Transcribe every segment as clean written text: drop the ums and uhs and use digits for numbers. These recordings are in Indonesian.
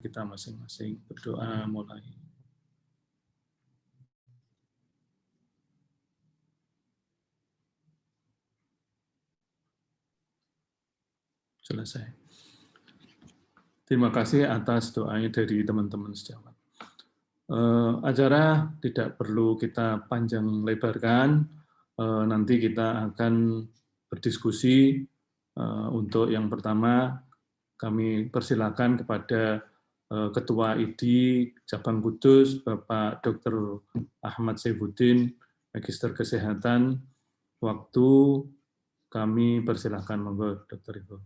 kita masing-masing berdoa mulai. Selesai. Terima kasih atas doanya dari teman-teman sejawat. Acara tidak perlu kita panjang lebarkan, nanti kita akan berdiskusi. Untuk yang pertama, kami persilakan kepada Ketua ID Cabang Kudus, Bapak Dr. Ahmad Saifuddin, Magister Kesehatan. Waktu kami persilakan, monggo Dr. Ibu.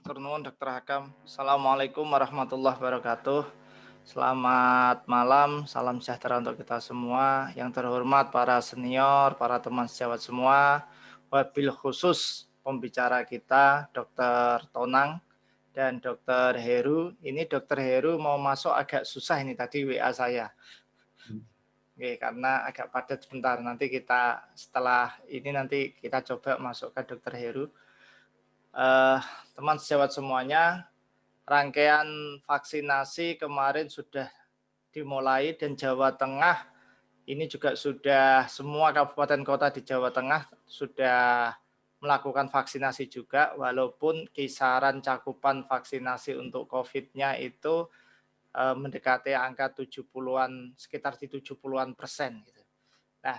Turnuun Dr. Hakam. Assalamualaikum warahmatullahi wabarakatuh. Selamat malam, salam sejahtera untuk kita semua. Yang terhormat para senior, para teman sejawat semua, wabil khusus pembicara kita, Dr. Tonang dan Dr. Heru. Ini Dr. Heru mau masuk agak susah ini tadi WA saya. Oke, karena agak padat sebentar. Nanti kita setelah ini nanti kita coba masuk ke Dr. Heru. Teman sejawat semuanya, rangkaian vaksinasi kemarin sudah dimulai dan Jawa Tengah ini juga sudah semua kabupaten kota di Jawa Tengah sudah melakukan vaksinasi juga, walaupun kisaran cakupan vaksinasi untuk COVID-nya itu mendekati angka 70-an, sekitar di 70-an %. Gitu. Nah,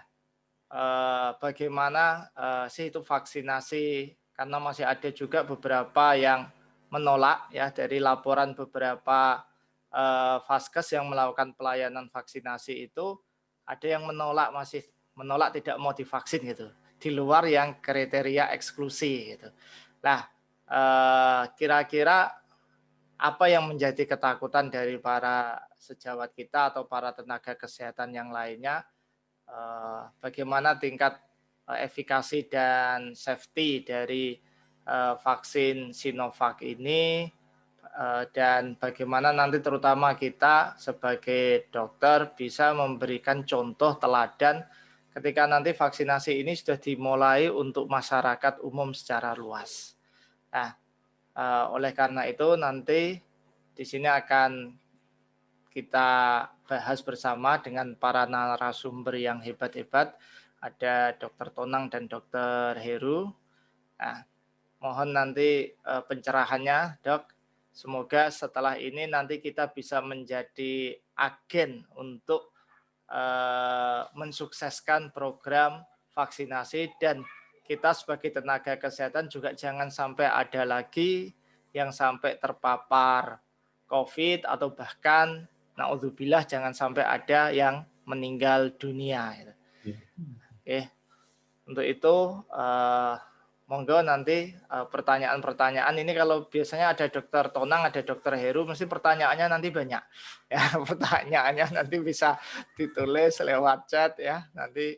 bagaimana sih itu vaksinasi? Karena masih ada juga beberapa yang menolak ya dari laporan beberapa vaskes yang melakukan pelayanan vaksinasi itu ada yang masih menolak tidak mau divaksin gitu di luar yang kriteria eksklusi gitu. Nah, kira-kira apa yang menjadi ketakutan dari para sejawat kita atau para tenaga kesehatan yang lainnya? Bagaimana tingkat efikasi dan safety dari vaksin Sinovac ini, dan bagaimana nanti terutama kita sebagai dokter bisa memberikan contoh teladan ketika nanti vaksinasi ini sudah dimulai untuk masyarakat umum secara luas. Nah, oleh karena itu nanti di sini akan kita bahas bersama dengan para narasumber yang hebat-hebat. Ada Dr. Tonang dan Dr. Heru. Nah, mohon nanti pencerahannya, Dok. Semoga setelah ini nanti kita bisa menjadi agen untuk mensukseskan program vaksinasi, dan kita sebagai tenaga kesehatan juga jangan sampai ada lagi yang sampai terpapar COVID atau bahkan naudzubillah jangan sampai ada yang meninggal dunia. Oke, untuk itu monggo nanti pertanyaan-pertanyaan ini kalau biasanya ada Dr. Tonang, ada Dr. Heru, mesti pertanyaannya nanti banyak. Ya, pertanyaannya nanti bisa ditulis lewat chat ya, nanti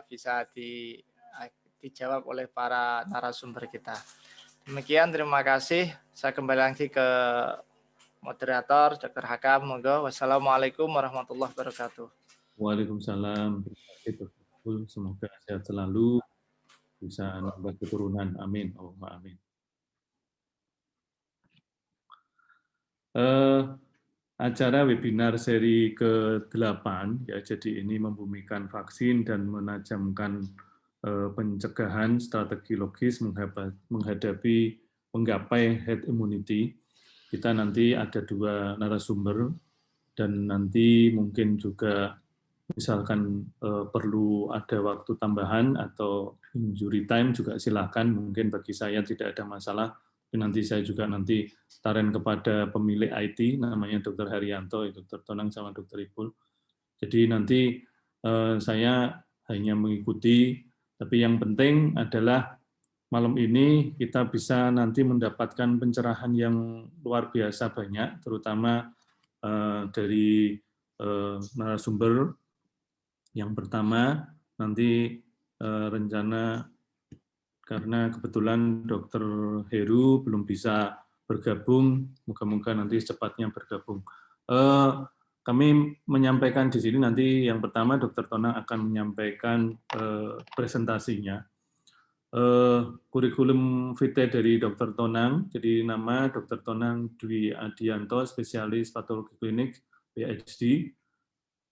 bisa dijawab oleh para narasumber kita. Demikian, terima kasih. Saya kembali lagi ke moderator Dr. Hakam, monggo. Wassalamualaikum warahmatullahi wabarakatuh. Waalaikumsalam. Semoga sehat selalu, bisa nambah keturunan. Amin. Allahumma amin. Acara webinar seri ke-8, ya, jadi ini membumikan vaksin dan menajamkan pencegahan strategi logis menghadapi menggapai herd immunity. Kita nanti ada 2 narasumber, dan nanti mungkin juga misalkan perlu ada waktu tambahan atau injury time juga silakan. Mungkin bagi saya tidak ada masalah, tapi nanti saya juga nanti taren kepada pemilik IT, namanya Dr. Haryanto, Dr. Tonang sama Dr. Ipul. Jadi nanti saya hanya mengikuti, tapi yang penting adalah malam ini kita bisa nanti mendapatkan pencerahan yang luar biasa banyak, terutama dari narasumber. Yang pertama, nanti rencana, karena kebetulan Dr. Heru belum bisa bergabung, moga-moga nanti secepatnya bergabung. Kami menyampaikan di sini nanti yang pertama Dr. Tonang akan menyampaikan presentasinya. kurikulum vitae dari Dr. Tonang. Jadi nama Dr. Tonang Dwi Adianto, spesialis patologi klinik, PhD.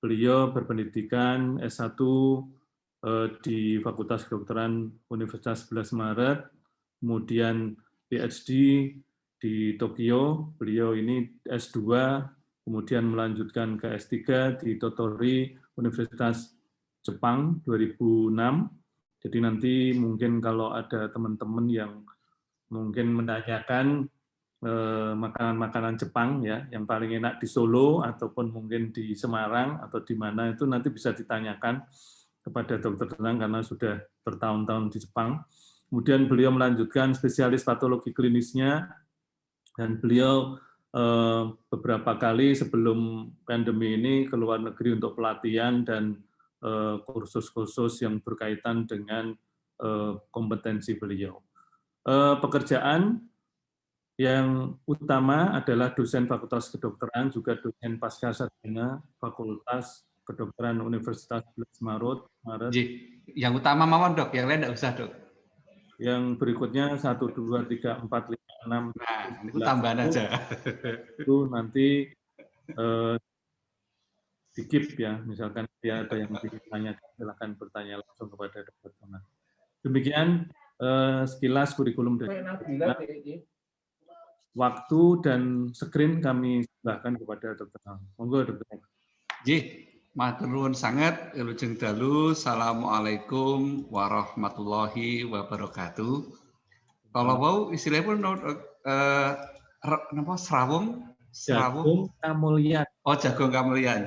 Beliau berpendidikan S1 di Fakultas Kedokteran Universitas 11 Maret, kemudian PhD di Tokyo. Beliau ini S2, kemudian melanjutkan ke S3 di Totori Universitas Jepang 2006. Jadi nanti mungkin kalau ada teman-teman yang mungkin menanyakan makanan-makanan Jepang ya, yang paling enak di Solo ataupun mungkin di Semarang atau di mana, itu nanti bisa ditanyakan kepada Dr. Tonang karena sudah bertahun-tahun di Jepang. Kemudian beliau melanjutkan spesialis patologi klinisnya, dan beliau beberapa kali sebelum pandemi ini ke luar negeri untuk pelatihan dan kursus-kursus yang berkaitan dengan kompetensi beliau. Pekerjaan yang utama adalah dosen Fakultas Kedokteran, juga dosen Pascasarjana Fakultas Kedokteran Universitas 11 Maret. Yang utama mawon dok, yang lain tidak usah dok. Yang berikutnya 1, 2, 3, 4, 5, 6. Nah, itu tambahan aja. Itu nanti dikip ya, misalkan dia ada yang ditanyakan, silakan bertanya langsung kepada Dr. Tonang. Demikian sekilas kurikulum dari waktu dan screen kami serahkan kepada Dr. Tonang. Monggo Dr. Matur nuwun sangat, wilujeng dalu. Assalamualaikum warahmatullahi wabarakatuh. Kalau mau istilahnya pun serawung kamulyan. Oh, jagung kamulyan,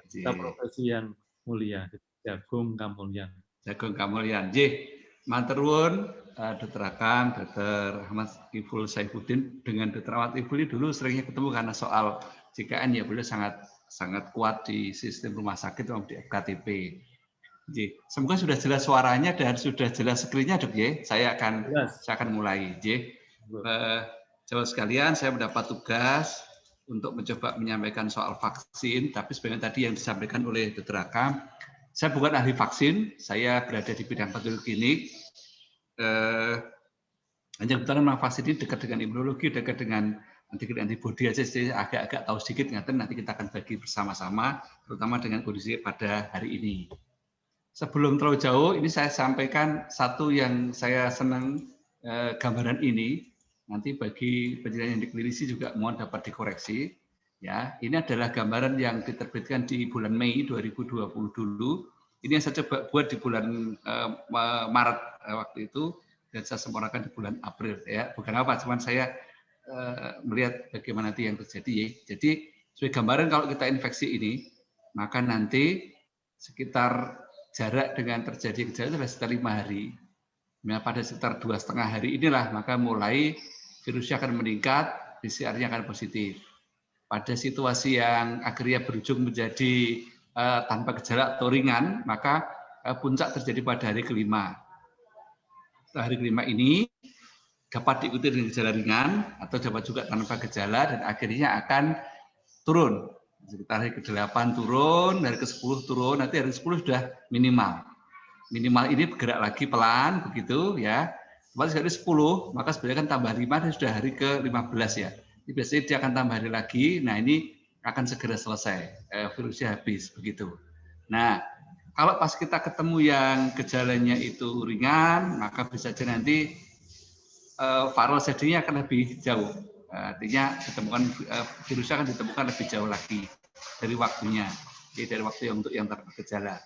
Kita profesi yang mulia, jagung kamulyan. Jagung kamulyan, matur nuwun. Dr. Akam, Dr. Ahmad Iful Saifuddin dengan Dr. Ahmad Iful ini dulu seringnya ketemu karena soal JKN ya, beliau sangat kuat di sistem rumah sakit maupun di FKTP. Semoga sudah jelas suaranya dan sudah jelas screen-nya dok ya. Saya akan mulai. Jawab sekalian, saya mendapat tugas untuk mencoba menyampaikan soal vaksin, tapi sebenarnya tadi yang disampaikan oleh Dr. Akam, saya bukan ahli vaksin, saya berada di bidang patologi klinik. Hanya kebetulan memang vaksin ini dekat dengan imunologi, dekat dengan antibodi aja, agak-agak tahu sedikit, nanti kita akan bagi bersama-sama, terutama dengan kondisi pada hari ini. Sebelum terlalu jauh, ini saya sampaikan satu yang saya senang, gambaran ini, nanti bagi penjelasan yang diklinisi juga mohon dapat dikoreksi. Ya, ini adalah gambaran yang diterbitkan di bulan Mei 2020 dulu. Ini yang saya coba buat di bulan Maret waktu itu, dan saya sempurnakan di bulan April. Ya, bukan apa, cuman saya melihat bagaimana nanti yang terjadi. Ya. Jadi sebagai gambaran kalau kita infeksi ini, maka nanti sekitar jarak dengan terjadi gejala adalah sekitar 5 hari. Nah, pada sekitar 2,5 hari inilah maka mulai virusnya akan meningkat, PCR-nya akan positif. Pada situasi yang akhirnya berujung menjadi tanpa gejala atau ringan, maka puncak terjadi pada hari kelima. Hari kelima ini dapat diikuti dengan gejala ringan atau dapat juga tanpa gejala dan akhirnya akan turun. Sekitar hari ke-8 turun, hari ke-10 turun, nanti hari ke-10 sudah minimal. Minimal ini bergerak lagi pelan begitu ya. Pada hari 10, maka sebenarnya kan tambah 5 dan sudah hari ke-15 ya. Ini biasanya dia akan tambah hari lagi. Nah, ini akan segera selesai, virusnya habis begitu. Nah, kalau pas kita ketemu yang gejalanya itu ringan, maka bisa saja nanti viral shedding-nya akan lebih jauh. Artinya ditemukan virusnya akan ditemukan lebih jauh lagi dari waktunya, jadi dari waktu untuk yang tanpa gejala.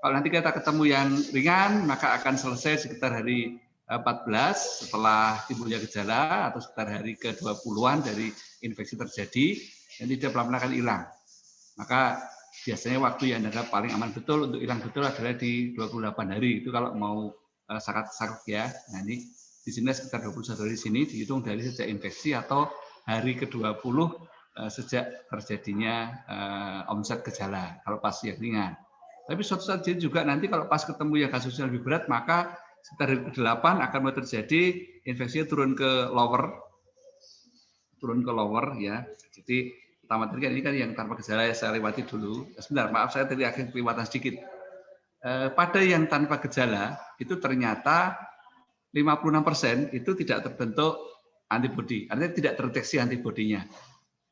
Kalau nanti kita ketemu yang ringan, maka akan selesai sekitar hari 14 setelah timbulnya gejala atau sekitar hari ke-20-an dari infeksi terjadi, dan tidak pelan-pelan akan hilang. Maka biasanya waktu yang dianggap paling aman betul untuk hilang betul adalah di 28 hari. Itu kalau mau sangat ya. Nah, ini di sini sekitar 21 hari di sini dihitung dari sejak infeksi atau hari ke-20 sejak terjadinya onset gejala kalau pas yang ringan. Tapi suatu saat juga nanti kalau pas ketemu yang kasusnya lebih berat, maka sekitar hari ke-8 akan mulai terjadi infeksinya turun ke lower ya. Jadi pertama tadi ini kan yang tanpa gejala ya saya lewati dulu. Sebentar, maaf saya tadi agak kelewatan sedikit. Pada yang tanpa gejala itu ternyata 56% itu tidak terbentuk antibodi, artinya tidak terdeteksi antibodinya.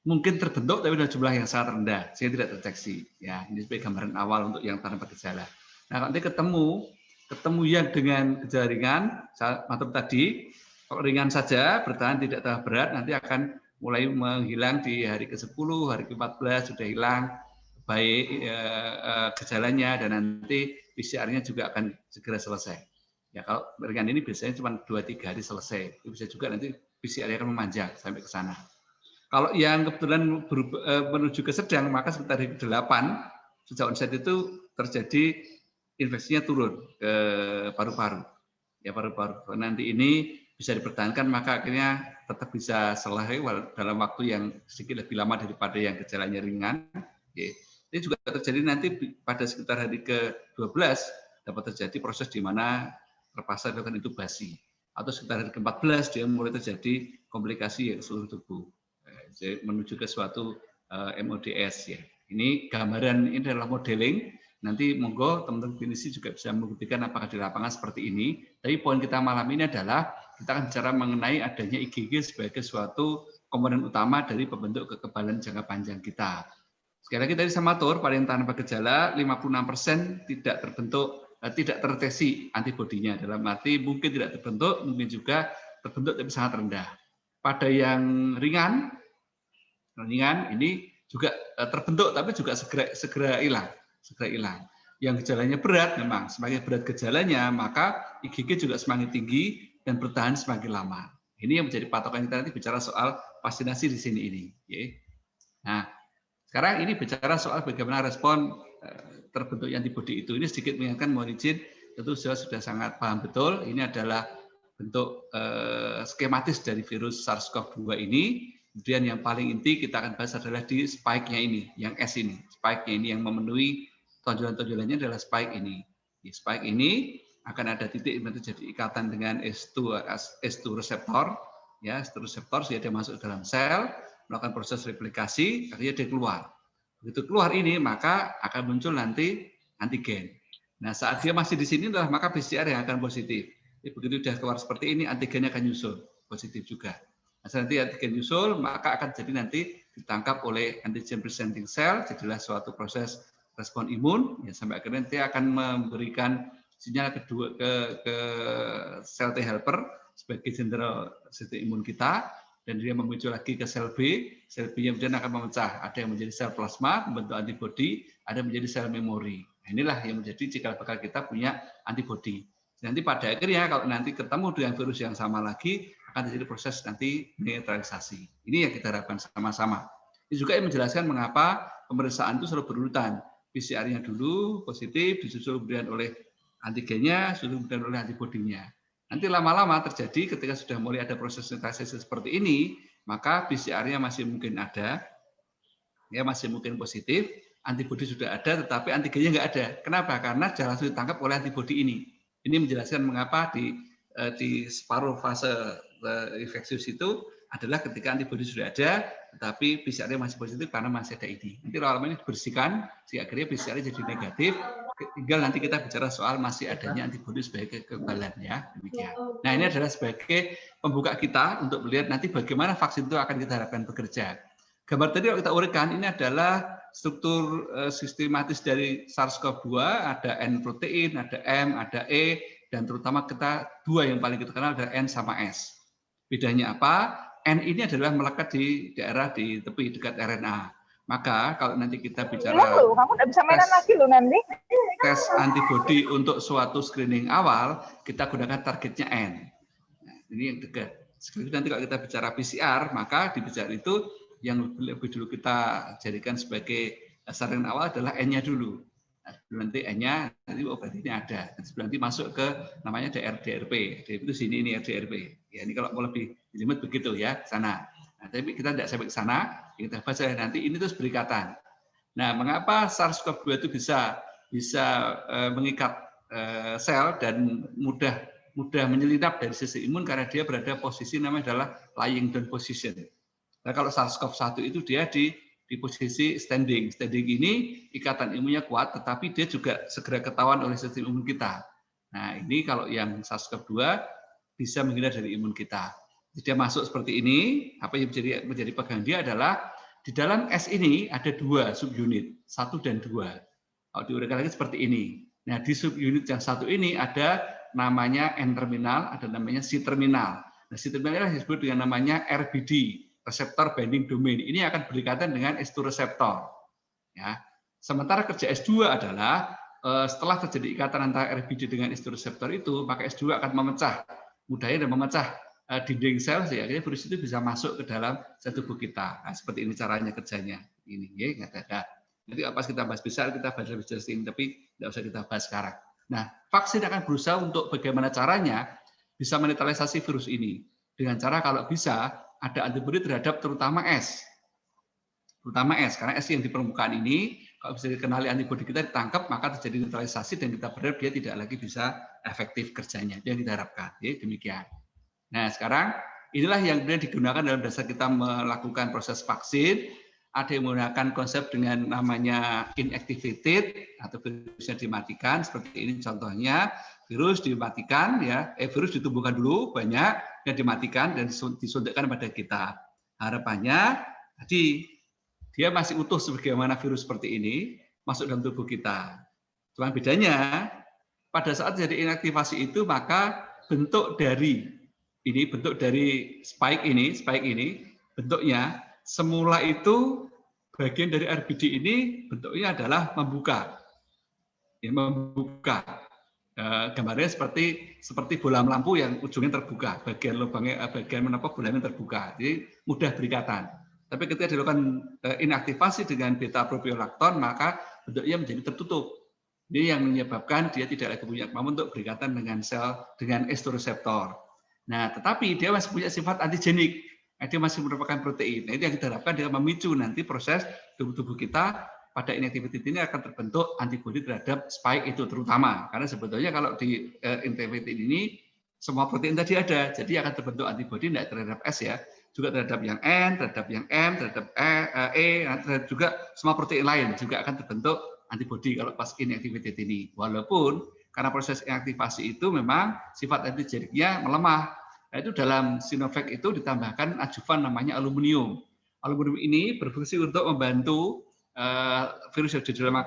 Mungkin terbentuk tapi dengan jumlah yang sangat rendah sehingga tidak terdeteksi. Ya, ini sebagai gambaran awal untuk yang tanpa gejala. Nah, nanti ketemu yang dengan gejala ringan, matur tadi, kalau ringan saja bertahan tidak tambah berat, nanti akan mulai menghilang di hari ke-10, hari ke-14 sudah hilang baik gejalanya, dan nanti PCR-nya juga akan segera selesai. Ya, kalau ringan ini biasanya cuma 2-3 hari selesai. Itu bisa juga nanti PCR-nya akan memanjang sampai ke sana. Kalau yang kebetulan menuju ke sedang, maka sekitar hari ke-8 sejak onset itu terjadi infeksinya turun ke paru-paru. Ya, paru-paru. Nanti ini bisa dipertahankan, maka akhirnya tetap bisa selesai dalam waktu yang sedikit lebih lama daripada yang gejalanya ringan. Oke. Ini juga terjadi nanti pada sekitar hari ke-12 dapat terjadi proses di mana terpaksa dilakukan intubasi, atau sekitar hari ke-14 dia mulai terjadi komplikasi yang seluruh tubuh, menuju ke suatu MODS. Ya. Ini gambaran, ini adalah modeling. Nanti monggo teman-teman klinisi juga bisa membuktikan apakah di lapangan seperti ini. Tapi poin kita malam ini adalah kita akan bicara mengenai adanya IgG sebagai suatu komponen utama dari pembentuk kekebalan jangka panjang kita. Sekali lagi tadi sama atur, pada yang tanpa gejala 56% tidak terbentuk, tidak terdeteksi antibodinya, dalam arti mungkin tidak terbentuk, mungkin juga terbentuk tapi sangat rendah. Pada yang ringan ini juga terbentuk tapi juga segera hilang. Yang gejalanya berat, memang semakin berat gejalanya, maka IgG juga semakin tinggi dan bertahan semakin lama. Ini yang menjadi patokan kita nanti bicara soal vaksinasi di sini ini. Nah, sekarang ini bicara soal bagaimana respon terbentuknya antibodi itu. Ini sedikit mengingatkan, mohon izin, tentu sudah sangat paham betul. Ini adalah bentuk skematis dari virus SARS-CoV-2 ini. Kemudian yang paling inti kita akan bahas adalah di spike-nya ini, yang S ini. Spike-nya ini yang memenuhi tonjolan-tonjolannya adalah spike ini. Di spike ini akan ada titik yang terjadi ikatan dengan S2 reseptor. Ya, S2 reseptor dia masuk dalam sel, melakukan proses replikasi, akhirnya dia keluar. Begitu keluar ini, maka akan muncul nanti antigen. Nah, saat dia masih di sini, maka PCR yang akan positif. Jadi, begitu dia keluar seperti ini, antigennya akan nyusul, positif juga. Nah, nanti antigen nyusul, maka akan jadi nanti ditangkap oleh antigen presenting cell, jadilah suatu proses respon imun, ya, sampai akhirnya dia akan memberikan sinyal kedua ke sel T helper sebagai jenderal sistem imun kita, dan dia memicu lagi ke sel B yang kemudian akan memecah. Ada yang menjadi sel plasma, membentuk antibodi, ada yang menjadi sel memori. Nah, inilah yang menjadi cikal bakal kita punya antibodi. Nanti pada akhirnya kalau nanti ketemu dengan virus yang sama lagi, akan terjadi proses nanti neutralisasi. Ini yang kita harapkan sama-sama. Ini juga yang menjelaskan mengapa pemeriksaan itu selalu berurutan. PCR-nya dulu positif, disusul kemudian oleh antigennya, disusul kemudian oleh antibodinya. Nanti lama-lama terjadi ketika sudah mulai ada proses neutralisasi seperti ini, maka PCR-nya masih mungkin ada, ya masih mungkin positif, antibodi sudah ada, tetapi antigennya nggak ada. Kenapa? Karena jangan langsung ditangkap oleh antibodi ini. Ini menjelaskan mengapa di separuh fase infeksius itu adalah ketika antibodi sudah ada, tetapi PCR-nya masih positif karena masih ada ini. Nanti lama-lama ini dibersihkan, sehingga akhirnya PCR-nya jadi negatif. Tinggal nanti kita bicara soal masih adanya antibodi sebagai kekebalan, ya, demikian. Nah, ini adalah sebagai pembuka kita untuk melihat nanti bagaimana vaksin itu akan kita harapkan bekerja. Gambar tadi kalau kita uraikan, ini adalah struktur sistematis dari SARS-CoV-2, ada N protein, ada M, ada E, dan terutama kita dua yang paling kita kenal adalah N sama S. Bedanya apa? N ini adalah melekat di daerah di tepi dekat RNA. Maka kalau nanti kita bicara kamu udah bisa mainan lagi loh nanti. Tes antibodi untuk suatu screening awal, kita gunakan targetnya N. Nah, ini yang dekat. Sekali nanti kalau kita bicara PCR, maka di PCR itu yang lebih dulu kita jadikan sebagai sasaran awal adalah N-nya dulu. Nah, nanti N-nya nanti berarti ini ada. Nanti masuk ke namanya DRP. Itu sini ini DRP. Ya, ini kalau mau lebih jelimet begitu ya, sana. Nah, tapi kita tidak sampai ke sana, kita baca nanti ini terus berikatan. Nah, mengapa SARS-CoV-2 itu bisa mengikat sel dan mudah menyelinap dari sisi imun karena dia berada posisi namanya adalah lying down position. Nah, kalau SARS-CoV-1 itu dia di posisi standing. Standing ini ikatan imunnya kuat, tetapi dia juga segera ketahuan oleh sistem imun kita. Nah, ini kalau yang SARS-CoV-2 bisa menghindar dari imun kita. Jadi dia masuk seperti ini, apa yang menjadi pegang dia adalah di dalam S ini ada 2 subunit, 1 dan 2. Kalau diuraikan lagi seperti ini. Nah, di subunit yang 1 ini ada namanya N-terminal, ada namanya C-terminal. Nah, C-terminal disebut dengan namanya RBD, reseptor binding domain. Ini akan berdekatan dengan S2 reseptor. Ya. Sementara kerja S2 adalah setelah terjadi ikatan antara RBD dengan S2 reseptor itu, maka S2 akan memecah, mudahnya dan memecah dinding sel, sehingga virus itu bisa masuk ke dalam sel tubuh kita. Nah, seperti ini caranya kerjanya. Ini ya, nanti pas kita bahas besar kita bahas lebih jelas ini, tapi tidak usah kita bahas sekarang. Nah, vaksin akan berusaha untuk bagaimana caranya bisa menetralisasi virus ini dengan cara kalau bisa ada antibodi terhadap terutama S. Terutama S, karena S yang di permukaan ini kalau bisa dikenali antibodi kita ditangkap maka terjadi netralisasi dan kita berharap dia tidak lagi bisa efektif kerjanya. Itu yang kita harapkan. Ya, demikian. Nah, sekarang inilah yang kemudian digunakan dalam dasar kita melakukan proses vaksin. Ada yang menggunakan konsep dengan namanya inactivated atau virusnya dimatikan. Seperti ini contohnya, virus dimatikan, ya, virus ditumbuhkan dulu banyak dan dimatikan dan disuntikkan pada kita. Harapannya tadi dia masih utuh sebagaimana virus seperti ini masuk dalam tubuh kita. Cuma bedanya pada saat jadi inaktivasi itu maka bentuk dari spike ini bentuknya semula itu bagian dari RBD ini bentuknya adalah membuka. Ya, membuka. Gambarnya seperti bola lampu yang ujungnya terbuka, bagian lubangnya bolanya terbuka. Jadi mudah berikatan. Tapi ketika dilakukan inaktivasi dengan beta propiolakton maka bentuknya menjadi tertutup. Ini yang menyebabkan dia tidak lagi punya kemampuan untuk berikatan dengan sel dengan S2 reseptor. Nah, tetapi dia masih punya sifat antigenik. Dia masih merupakan protein. Nah, itu yang kita harapkan dia memicu nanti proses tubuh kita pada inactivated ini akan terbentuk antibodi terhadap spike itu terutama. Karena sebetulnya kalau di inactivated ini semua protein tadi ada, jadi akan terbentuk antibodi tidak terhadap S ya, juga terhadap yang N, terhadap yang M, terhadap E, terhadap juga semua protein lain juga akan terbentuk antibodi kalau pas inactivated ini. Walaupun karena proses inaktivasi itu memang sifat antigeniknya melemah. Nah, itu dalam Sinovac itu ditambahkan adjuvan namanya aluminium. Aluminium ini berfungsi untuk membantu virus yang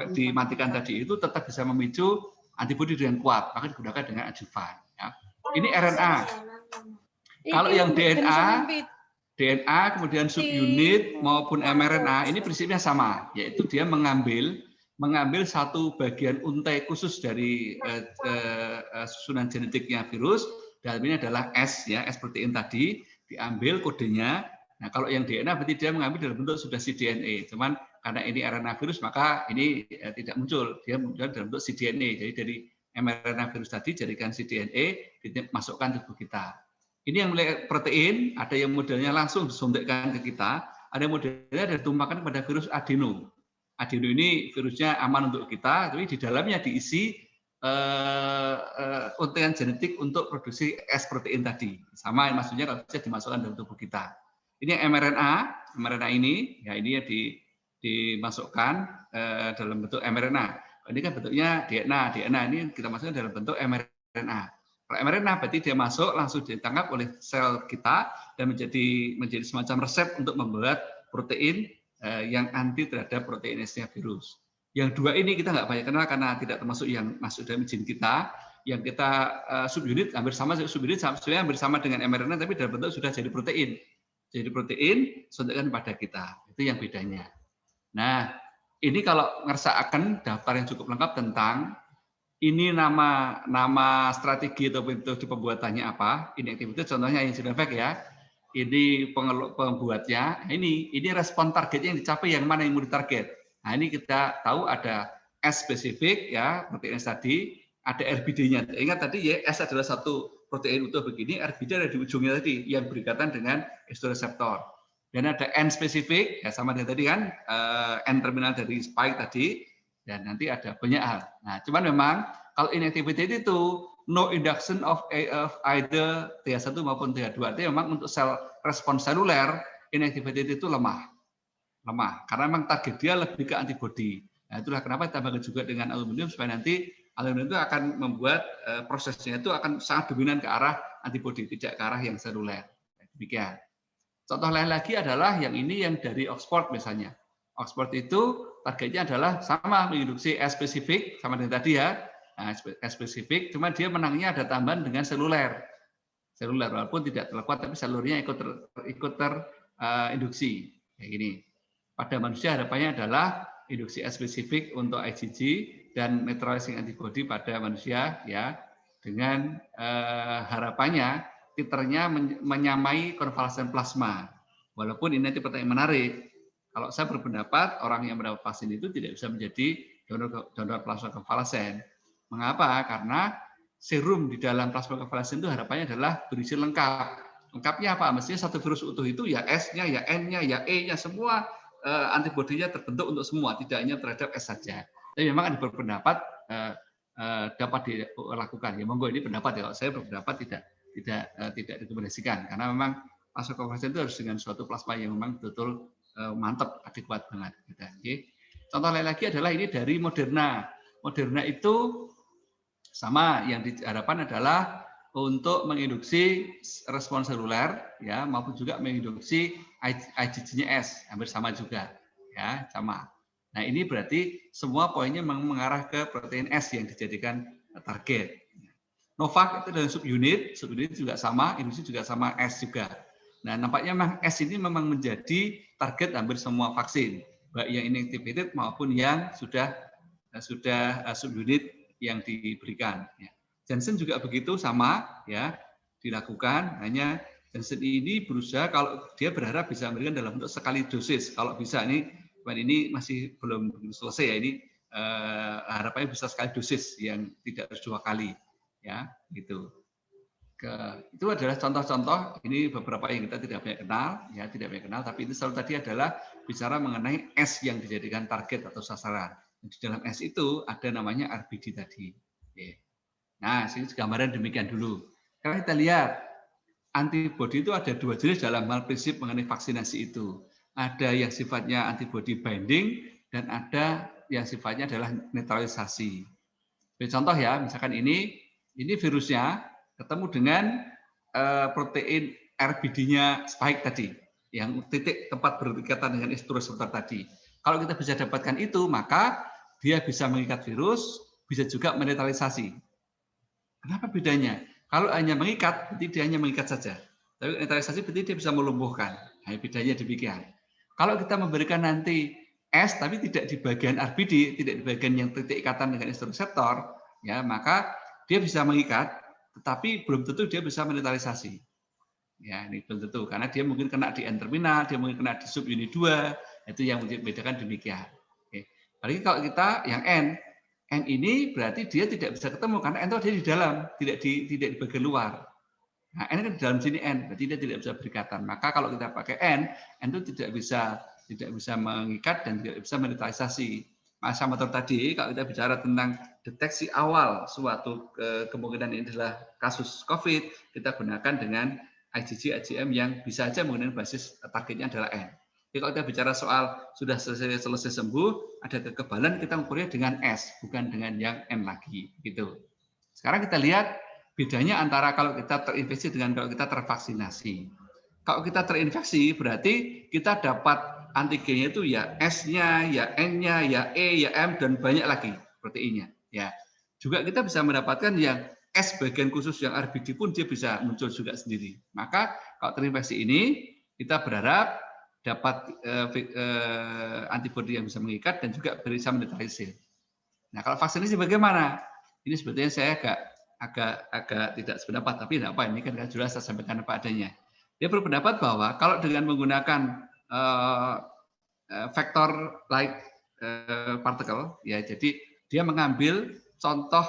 dimatikan tadi itu tetap bisa memicu antibodi dengan kuat, maka digunakan dengan adjuvan. Ya. Ini RNA. Kalau yang DNA kemudian subunit maupun mRNA ini prinsipnya sama, yaitu dia mengambil satu bagian untai khusus dari susunan genetiknya virus. Dalam ini adalah S ya, S protein tadi diambil kodenya. Nah, kalau yang DNA berarti dia mengambil dalam bentuk sudah cDNA. Cuman karena ini RNA virus maka ini tidak muncul. Dia muncul dalam bentuk cDNA. Jadi dari mRNA virus tadi jadikan cDNA dimasukkan tubuh kita. Ini yang mulai protein, ada yang modelnya langsung disuntikkan ke kita, ada yang modelnya ditumpahkan kepada virus adeno. Adeno ini virusnya aman untuk kita, tapi di dalamnya diisi untaian genetik untuk produksi S protein tadi. Sama maksudnya kalau bisa dimasukkan dalam tubuh kita. Ini mRNA ini ya ini dimasukkan dalam bentuk mRNA. Ini kan bentuknya DNA ini kita masukkan dalam bentuk mRNA. Kalau mRNA berarti dia masuk langsung ditangkap oleh sel kita dan menjadi semacam resep untuk membuat protein yang anti terhadap protein S-nya virus. Yang dua ini kita nggak banyak kenal karena tidak termasuk yang masuk dalam gen kita. Yang kita subunit hampir sama, subunit sebenarnya hampir sama dengan mRNA tapi dalam bentuk sudah jadi protein. Jadi protein suntikan pada kita. Itu yang bedanya. Nah, ini kalau ngersakan daftar yang cukup lengkap tentang ini nama strategi atau metode pembuatannya apa. Ini aktivitas contohnya yang Sinovac ya. Ini pembuatnya. Ini respon targetnya yang dicapai yang mana yang mau ditarget. Nah, ini kita tahu ada S spesifik ya, protein S tadi, ada RBD-nya. Ingat tadi ya, S adalah satu protein utuh begini, RBD ada di ujungnya tadi yang berikatan dengan S2 reseptor. Dan ada N spesifik ya sama dengan tadi kan N terminal dari spike tadi dan nanti ada banyak hal. Nah, cuman memang kalau inactivated itu no induction of either TH1 maupun TH2. Artinya memang untuk sel respons seluler inactivated itu lemah karena memang target dia lebih ke antibodi. Nah, itulah kenapa ditambahkan juga dengan aluminium supaya nanti aluminium itu akan membuat prosesnya itu akan sangat dominan ke arah antibodi, tidak ke arah yang seluler. Demikian. Contoh lain lagi adalah yang ini yang dari Oxford misalnya. Oxford itu targetnya adalah sama menginduksi S spesifik sama dengan tadi ya. Nah, S spesifik, cuma dia menangnya ada tambahan dengan seluler. Seluler walaupun tidak terkuat tapi selulernya ikut terinduksi. Kayak gini. Pada manusia harapannya adalah induksi S spesifik untuk IgG dan neutralizing antibody pada manusia ya dengan harapannya titernya menyamai konvalesen plasma. Walaupun ini nanti pertanyaan menarik. Kalau saya berpendapat orang yang mendapat vaksin itu tidak bisa menjadi donor plasma konvalesen. Mengapa? Karena serum di dalam plasma konvalesen itu harapannya adalah berisi lengkap. Lengkapnya apa? Mestinya satu virus utuh itu ya S-nya, ya N-nya, ya E-nya semua antibodinya terbentuk untuk semua, tidak hanya terhadap S saja. Tapi memang ada berpendapat dapat dilakukan. Ya monggo ini pendapat ya. Kalau saya berpendapat tidak direkomendasikan karena memang plasma konvalesen itu harus dengan suatu plasma yang memang betul mantap, adekuat banget. Gitu. Contoh lain lagi adalah ini dari Moderna. Moderna itu sama yang diharapkan adalah untuk menginduksi respon seluler ya maupun juga menginduksi IgG-nya S, hampir sama juga ya, sama. Nah, ini berarti semua poinnya mengarah ke protein S yang dijadikan target. Novak itu dari subunit juga sama, induksi juga sama S juga. Nah, nampaknya memang S ini memang menjadi target hampir semua vaksin, baik yang inactivated maupun yang sudah subunit yang diberikan. Janssen juga begitu sama, ya dilakukan. Hanya Janssen ini berusaha kalau dia berharap bisa memberikan dalam bentuk sekali dosis. Kalau bisa ini masih belum selesai ya ini harapannya bisa sekali dosis yang tidak harus 2 kali, ya gitu. Itu adalah contoh-contoh, ini beberapa yang kita tidak banyak kenal, tapi ini selalu tadi adalah bicara mengenai S yang dijadikan target atau sasaran. Di dalam S itu ada namanya RBD tadi. Nah, sini gambaran demikian dulu. Kalau kita lihat, antibodi itu ada 2 jenis dalam hal prinsip mengenai vaksinasi itu. Ada yang sifatnya antibody binding, dan ada yang sifatnya adalah netralisasi. Contoh ya, misalkan ini virusnya ketemu dengan protein RBD-nya spike tadi, yang titik tempat berikatan dengan reseptor tadi. Kalau kita bisa dapatkan itu, maka dia bisa mengikat virus, bisa juga menetralisasi. Kenapa bedanya? Kalau hanya mengikat, berarti dia hanya mengikat saja. Tapi netralisasi berarti dia bisa melumpuhkan. Nah, bedanya demikian. Kalau kita memberikan nanti S, tapi tidak di bagian RBD, tidak di bagian yang titik ikatan dengan reseptor, ya maka dia bisa mengikat, tetapi belum tentu dia bisa menetralisasi. Ya, ini belum tentu karena dia mungkin kena di N-terminal, dia mungkin kena di subunit 2, itu yang membedakan demikian. Oke. Apalagi kalau kita yang N ini berarti dia tidak bisa ketemu karena N itu ada di dalam, tidak di bagian luar. Nah, N kan di dalam sini N, berarti dia tidak bisa berikatan. Maka kalau kita pakai N itu tidak bisa mengikat dan tidak bisa menetralisasi. Sama tadi kalau kita bicara tentang deteksi awal suatu kemungkinan ini adalah kasus COVID, kita gunakan dengan IgG, IgM yang bisa saja menggunakan basis targetnya adalah N. Jadi kalau kita bicara soal sudah selesai sembuh, ada kekebalan, kita mengukurnya dengan S, bukan dengan yang N lagi. Gitu. Sekarang kita lihat bedanya antara kalau kita terinfeksi dengan kalau kita tervaksinasi. Kalau kita terinfeksi berarti kita dapat antigennya itu ya S-nya, ya N-nya, ya E, ya M, dan banyak lagi proteinnya. Ya, juga kita bisa mendapatkan yang S bagian khusus yang RBD pun dia bisa muncul juga sendiri. Maka kalau terinfeksi ini kita berharap dapat antibodi yang bisa mengikat dan juga bisa menetralisir. Nah, kalau vaksinasi bagaimana? Ini sebetulnya saya agak tidak sependapat, tapi tidak apa, ini kan jelas saya sampaikan apa adanya. Dia berpendapat bahwa kalau dengan menggunakan vektor like particle, ya jadi dia mengambil contoh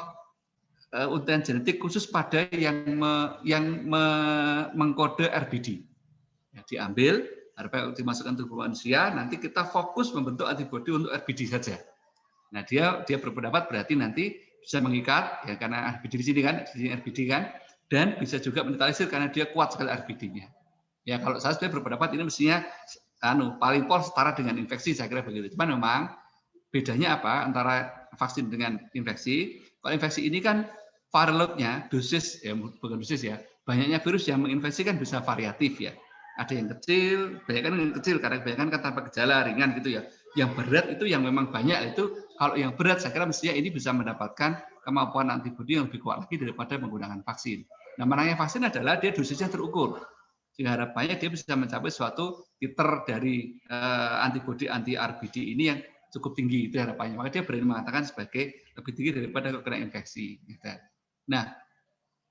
untaian genetik khusus pada yang mengkode RBD. Ya, diambil, harapan dimasukkan tubuh manusia, nanti kita fokus membentuk antibodi untuk RBD saja. Nah, dia berpendapat berarti nanti bisa mengikat, ya karena RBD di sini kan, dan bisa juga menetralisir karena dia kuat sekali RBD-nya. Ya kalau saya berpendapat ini mestinya paling pol setara dengan infeksi, saya kira begitu. Cuman memang bedanya apa antara vaksin dengan infeksi? Kalau infeksi ini kan viral load-nya, dosis ya bukan dosis ya, banyaknya virus yang menginfeksi kan bisa variatif ya. Ada yang kecil, banyak kan yang kecil karena banyak kan tanpa gejala ringan gitu ya. Yang berat itu yang memang banyak itu, kalau yang berat saya kira mestinya ini bisa mendapatkan kemampuan antibodi yang lebih kuat lagi daripada menggunakan vaksin. Nah, menangnya vaksin adalah dia dosisnya terukur. Sehingga harapannya dia bisa mencapai suatu titer dari antibodi anti RBD ini yang cukup tinggi, itu harapannya. Maka dia berani mengatakan sebagai lebih tinggi daripada kena infeksi. Gitu. Nah,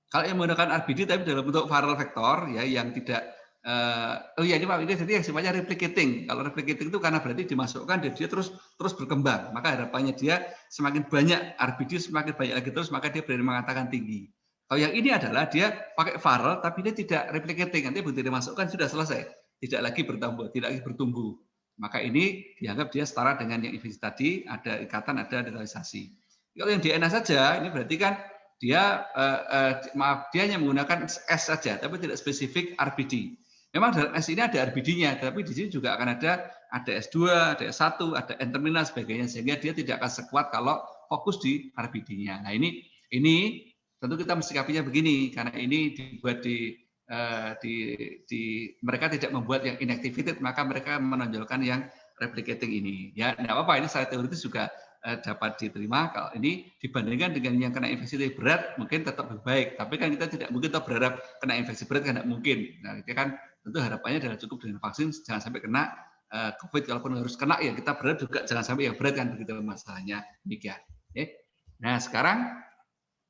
kalau yang menggunakan RBD tapi dalam bentuk viral vector ya yang tidak ini Pak, ini jadi yang sifatnya replicating. Kalau replicating itu karena berarti dimasukkan dan dia terus berkembang. Maka harapannya dia semakin banyak RBD semakin banyak lagi terus maka dia berani mengatakan tinggi. Kalau yang ini adalah dia pakai viral tapi dia tidak replicating. Nanti begitu dimasukkan sudah selesai. Tidak lagi bertambah, tidak lagi bertumbuh. Maka ini dianggap dia setara dengan yang infeksi tadi, ada ikatan, ada netralisasi. Kalau yang DNA saja, ini berarti kan dia dia hanya menggunakan S saja, tapi tidak spesifik RBD. Memang dalam S ini ada RBD-nya, tapi di sini juga akan ada S2, ada S1, ada N-terminal sebagainya, sehingga dia tidak akan sekuat kalau fokus di RBD-nya. Nah ini tentu kita mensikapinya begini, karena ini dibuat mereka tidak membuat yang inactivated, maka mereka menonjolkan yang replicating ini. Ya, tidak apa-apa, ini secara teoritis juga dapat diterima. Kalau ini dibandingkan dengan yang kena infeksi berat, mungkin tetap lebih baik. Tapi kan kita tidak mungkin kita berharap kena infeksi berat, kan tidak mungkin. Nah, itu kan tentu harapannya adalah cukup dengan vaksin, jangan sampai kena COVID. Kalaupun harus kena, ya kita berharap juga jangan sampai yang berat, kan begitu masalahnya. Demikian. Nah, sekarang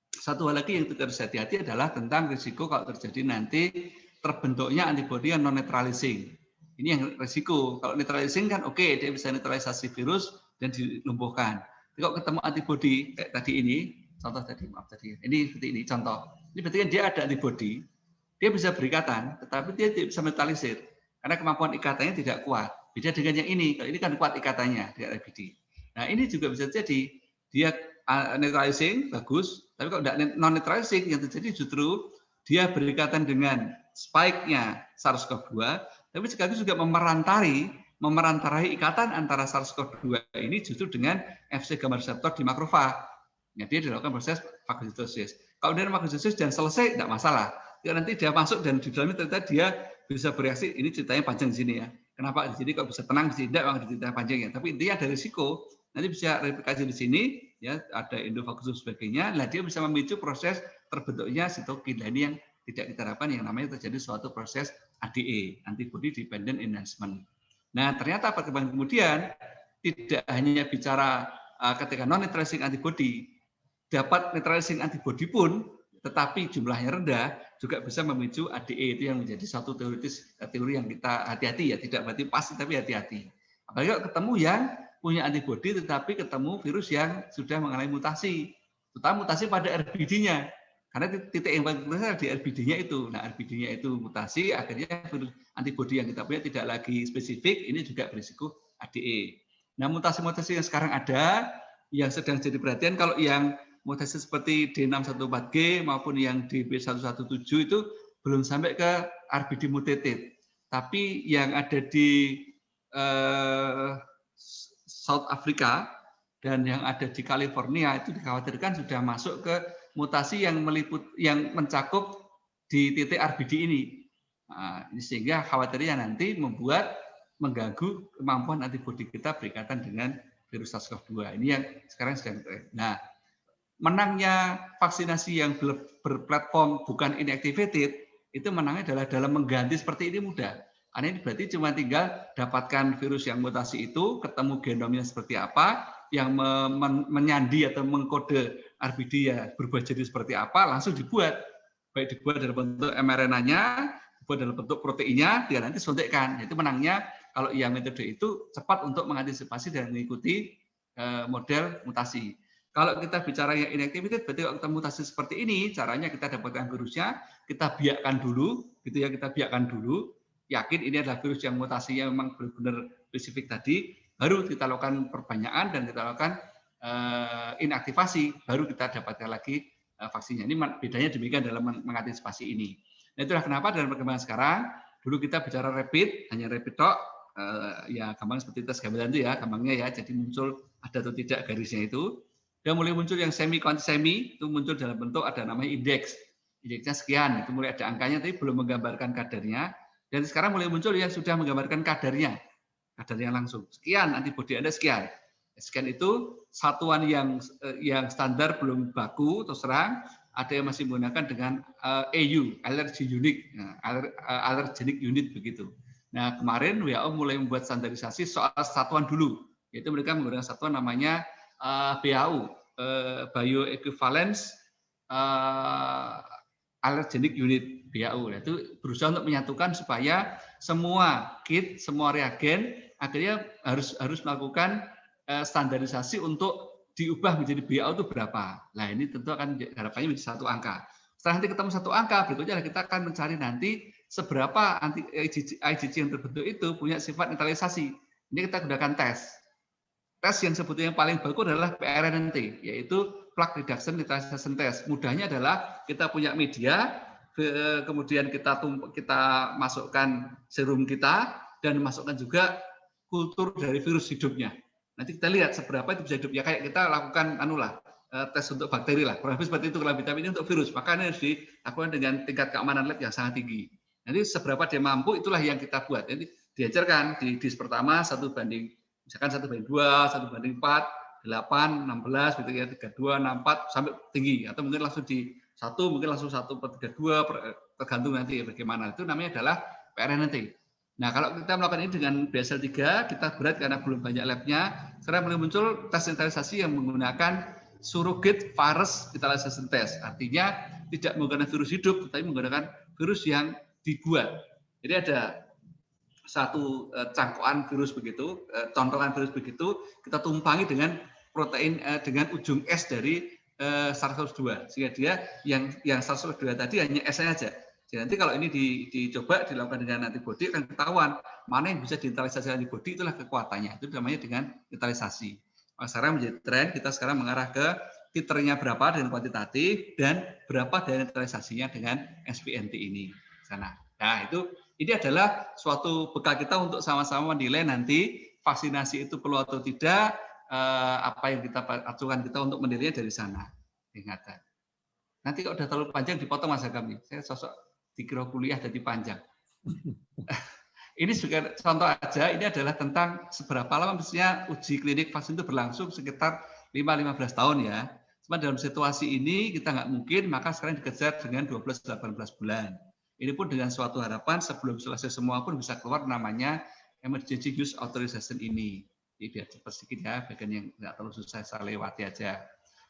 satu hal lagi yang harus hati-hati adalah tentang risiko kalau terjadi nanti terbentuknya antibodi yang non-neutralizing. Ini yang risiko. Kalau neutralizing kan oke, dia bisa neutralisasi virus dan dilumpuhkan. Tapi kalau ketemu antibodi kayak tadi ini, contoh tadi, maaf tadi, ini seperti ini contoh. Ini berarti kan dia ada antibodi, dia bisa berikatan, tetapi dia tidak bisa neutralisir karena kemampuan ikatannya tidak kuat. Beda dengan yang ini, kalau ini kan kuat ikatannya di RBD. Nah ini juga bisa jadi dia neutralizing bagus, tapi kalau tidak non-neutralizing yang terjadi justru dia berikatan dengan spike-nya SARS-CoV-2, tapi sekaligus juga memerantarai ikatan antara SARS-CoV-2 ini justru dengan Fc gamma reseptor di makrofag. Ya, dia dilakukan proses fagositosis. Kalau dia fagositosis dan selesai, tidak masalah. Ya, nanti dia masuk dan di dalamnya ternyata dia bisa bereaksi. Ini ceritanya panjang di sini ya. Kenapa di sini kok bisa tenang, di sini tidak, memang ceritanya panjang ya. Tapi intinya ada risiko. Nanti bisa replikasi di sini, ya ada endofagosus sebagainya. Nah, dia bisa memicu proses terbentuknya sitokin. Nah, ini yang tidak kita harapkan yang namanya terjadi suatu proses ADE, antibody dependent enhancement. Nah, ternyata perkembangan kemudian tidak hanya bicara ketika non-neutralizing antibody, dapat neutralizing antibody pun, tetapi jumlahnya rendah, juga bisa memicu ADE. Itu yang menjadi satu teori yang kita hati-hati ya, tidak berarti pasti tapi hati-hati. Apalagi kalau ketemu yang punya antibody tetapi ketemu virus yang sudah mengalami mutasi, terutama mutasi pada RBD-nya. Karena titik yang paling besar di RBD-nya itu. Nah, RBD-nya itu mutasi, akhirnya virus antibody yang kita punya tidak lagi spesifik, ini juga berisiko ADE. Nah, mutasi-mutasi yang sekarang ada, yang sedang jadi perhatian, kalau yang mutasi seperti D614G maupun yang DB117 itu belum sampai ke RBD mutated. Tapi yang ada di South Africa dan yang ada di California itu dikhawatirkan sudah masuk ke mutasi yang mencakup di titik RBD ini. Nah, ini sehingga khawatirnya nanti mengganggu kemampuan antibodi kita berikatan dengan virus SARS-CoV-2. Ini yang sekarang sedang tren. Nah, menangnya vaksinasi yang berplatform bukan inactivated, itu menangnya adalah dalam mengganti seperti ini mudah. Karena ini berarti cuma tinggal dapatkan virus yang mutasi itu, ketemu genomnya seperti apa, yang menyandi atau mengkode RBD ya berubah jadi seperti apa, langsung dibuat. Baik dibuat dalam bentuk mRNA-nya, dibuat dalam bentuk proteinnya, dia nanti suntikkan. Itu menangnya kalau yang metode itu cepat untuk mengantisipasi dan mengikuti model mutasi. Kalau kita bicara yang inactivated, berarti kalau kita mutasi seperti ini, caranya kita dapatkan virusnya, kita biakkan dulu, gitu ya, kita biakkan dulu, yakin ini adalah virus yang mutasinya memang benar-benar spesifik tadi, baru kita lakukan perbanyakan dan kita lakukan inaktivasi, baru kita dapatkan lagi vaksinnya. Ini bedanya demikian dalam mengantisipasi ini. Nah, itulah kenapa dalam perkembangan sekarang, dulu kita bicara rapid, hanya rapid tok, ya gampang seperti tes gamblang itu ya, gampangnya ya, jadi muncul ada atau tidak garisnya itu. Dan mulai muncul yang semi, kuanti semi, itu muncul dalam bentuk ada namanya indeks. indeksnya sekian, itu mulai ada angkanya, tapi belum menggambarkan kadarnya. Dan sekarang mulai muncul yang sudah menggambarkan kadarnya langsung. Sekian antibodi Anda sekian. Sekian itu satuan yang standar belum baku, terus terang. Ada yang masih menggunakan dengan AU, allergy unit, allergenic unit begitu. Nah kemarin WHO mulai membuat standarisasi soal satuan dulu, yaitu mereka menggunakan satuan namanya BAU, bioequivalence allergenic unit BAU. Itu berusaha untuk menyatukan supaya semua kit, semua reagen akhirnya harus melakukan standarisasi untuk diubah menjadi BAU itu berapa. Nah ini tentu akan harapannya menjadi satu angka. Setelah nanti ketemu satu angka, berikutnya kita akan mencari nanti seberapa IgG yang terbentuk itu punya sifat neutralisasi. Ini kita gunakan tes. Tes yang sebetulnya yang paling bagus adalah PRNT, yaitu plaque reduction neutralization test. Mudahnya adalah kita punya media, kemudian kita masukkan serum kita, dan masukkan juga kultur dari virus hidupnya. Nanti kita lihat seberapa itu bisa hidup. Ya kayak kita lakukan tes untuk bakteri lah. Kurang lebih seperti itu kalau vitamin ini untuk virus. Maka ini harus dilakukan dengan tingkat keamanan lab yang sangat tinggi. Nanti seberapa dia mampu itulah yang kita buat. Jadi diajarkan di dis pertama 1 banding misalkan 1 banding 2, 1 banding 4, 8, 16, gitu ya 32, 64 sampai tinggi. Atau mungkin langsung di 1, mungkin langsung 1/32 tergantung nanti bagaimana. Itu namanya adalah PRNT. Nah, kalau kita melakukan ini dengan BSL 3, kita berat karena belum banyak labnya. Sekarang mulai muncul tes neutralisasi yang menggunakan surrogate virus neutralization test. Artinya tidak menggunakan virus hidup, tapi menggunakan virus yang dibuat. Jadi ada satu cangkokan virus begitu, contohan virus begitu, kita tumpangi dengan protein dengan ujung S dari SARS-CoV-2. Sehingga dia yang SARS-CoV-2 tadi hanya S-nya aja. Jadi nanti kalau ini dicoba dilakukan dengan antibodi akan ketahuan mana yang bisa dineutralisasi antibodi, itulah kekuatannya. Itu namanya dengan neutralisasi. Nah, sekarang menjadi tren kita sekarang mengarah ke titernya berapa dengan kuantitatif dan berapa dari neutralisasinya dengan SPNT ini. Sana. Nah ini adalah suatu bekal kita untuk sama-sama menilai nanti vaksinasi itu perlu atau tidak, apa yang kita acukan kita untuk menilainya dari sana. Ingatan. Nanti kalau udah terlalu panjang dipotong Mas Agam nih. Saya sosok dikira kuliah jadi panjang. Ini sebagai contoh aja, ini adalah tentang seberapa lama mestinya uji klinik vaksin itu berlangsung sekitar 5-15 tahun ya. Cuma dalam situasi ini kita nggak mungkin, maka sekarang dikejar dengan 12-18 bulan. Ini pun dengan suatu harapan sebelum selesai semua pun bisa keluar namanya emergency use authorization ini. Jadi biar cepat sedikit ya, bagian yang nggak terlalu susah saya lewati aja.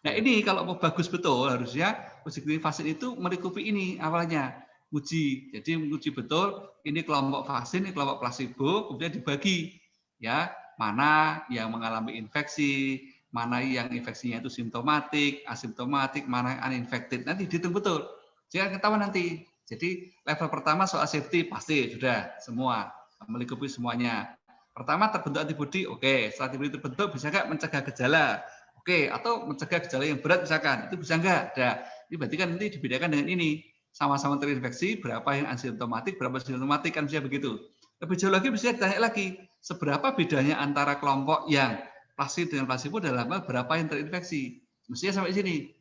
Nah ini kalau mau bagus betul harusnya uji klinik vaksin itu melingkupi ini awalnya. Uji, jadi menguji betul ini kelompok vaksin, ini kelompok placebo, kemudian dibagi ya mana yang mengalami infeksi, mana yang infeksinya itu simptomatik, asimptomatik, mana yang uninfected, nanti dihitung betul. Jangan ketahuan nanti. Jadi level pertama soal safety pasti sudah semua melingkupi semuanya. Pertama terbentuk antibodi, oke. Setelah antibodi terbentuk bisa nggak mencegah gejala, oke. Atau mencegah gejala yang berat misalkan, itu bisa nggak? Nah, ini berarti kan nanti dibedakan dengan ini. Sama-sama terinfeksi, berapa yang asimptomatik, berapa asimptomatik, kan bisa begitu. Lebih jauh lagi bisa ditanya lagi, seberapa bedanya antara kelompok yang placebo dengan placebo dalam hal berapa yang terinfeksi. Mestinya sampai sini.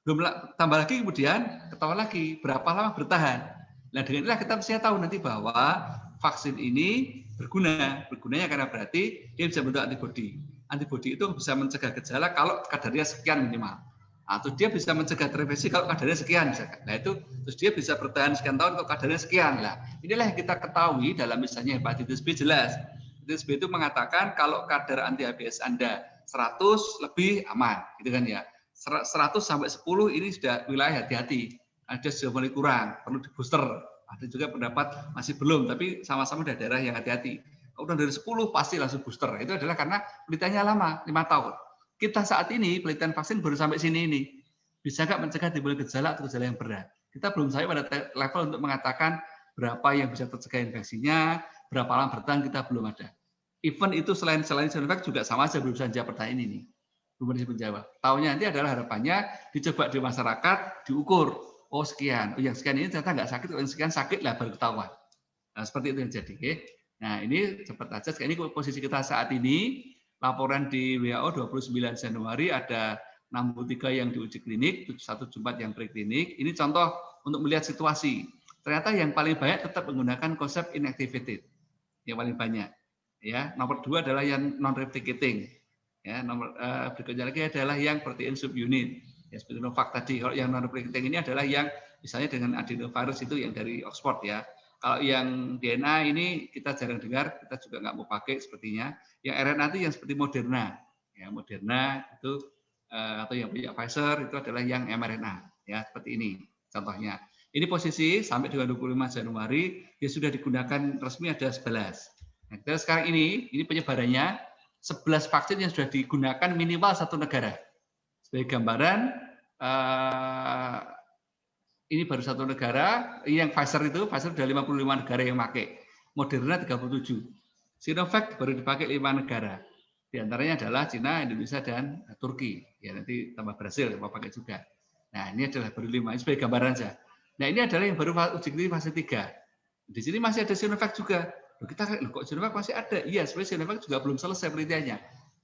Belum tambah lagi kemudian ketahuan lagi berapa lama bertahan. Nah dengan inilah kita mestinya tahu nanti bahwa vaksin ini bergunanya karena berarti dia bisa membentuk antibodi. Antibodi itu bisa mencegah gejala kalau kadarnya sekian minimal. Atau dia bisa mencegah terinfeksi kalau kadarnya sekian misalkan. Nah itu terus dia bisa bertahan sekian tahun kalau kadarnya sekian. Nah inilah yang kita ketahui dalam misalnya hepatitis B jelas. Hepatitis B itu mengatakan kalau kadar anti HBs Anda 100 lebih aman, gitu kan ya. 100 sampai 10 ini sudah wilayah hati-hati. Ada sudah mulai kurang, perlu di booster. Ada juga pendapat masih belum, tapi sama-sama dari daerah yang hati-hati. Kalau dari 10 pasti langsung booster. Itu adalah karena penelitiannya lama, 5 tahun. Kita saat ini penelitian vaksin baru sampai sini ini. Bisa nggak mencegah timbulnya gejala atau gejala yang berat? Kita belum sampai pada level untuk mengatakan berapa yang bisa tercegah infeksinya, berapa lama bertahan, kita belum ada. Even itu selain Sinovac juga sama saja belum bisa menjawab pertanyaan ini. Belum bisa menjawab. Tahunya nanti adalah harapannya dicoba di masyarakat, diukur. Oh sekian, oh yang sekian ini ternyata nggak sakit, oh yang sekian sakit lah baru ketahuan. Nah seperti itu yang jadi. Nah ini cepat aja. Ini posisi kita saat ini. Laporan di WHO 29 Januari ada 63 yang diuji klinik, 1 Jumat yang preklinik. Ini contoh untuk melihat situasi. Ternyata yang paling banyak tetap menggunakan konsep inactivated, yang paling banyak. Ya, nomor 2 adalah yang non-replicating. Ya, nomor berikutnya lagi adalah yang protein subunit. Ya, seperti Novak tadi. Kalau yang non-replicating ini adalah yang misalnya dengan adenovirus itu yang dari Oxford ya. Kalau yang DNA ini kita jarang dengar, kita juga nggak mau pakai sepertinya. Yang RNA itu yang seperti Moderna. Ya, Moderna itu atau yang punya Pfizer itu adalah yang mRNA. Ya, seperti ini contohnya. Ini posisi sampai dengan 25 Januari dia sudah digunakan resmi ada 11. Nah, kita sekarang ini penyebarannya 11 vaksin yang sudah digunakan minimal satu negara. Sebagai gambaran, ini baru satu negara, yang Pfizer sudah 55 negara yang pakai. Moderna 37. Sinovac baru dipakai 5 negara. Di antaranya adalah Cina, Indonesia, dan Turki. Ya, nanti tambah Brasil mau pakai juga. Nah, ini adalah baru 5. Ini sebagai gambaran saja. Nah, ini adalah yang baru uji klinis fase 3. Di sini masih ada Sinovac juga. Kok Sinovac masih ada? Iya, sebenarnya Sinovac juga belum selesai penelitiannya.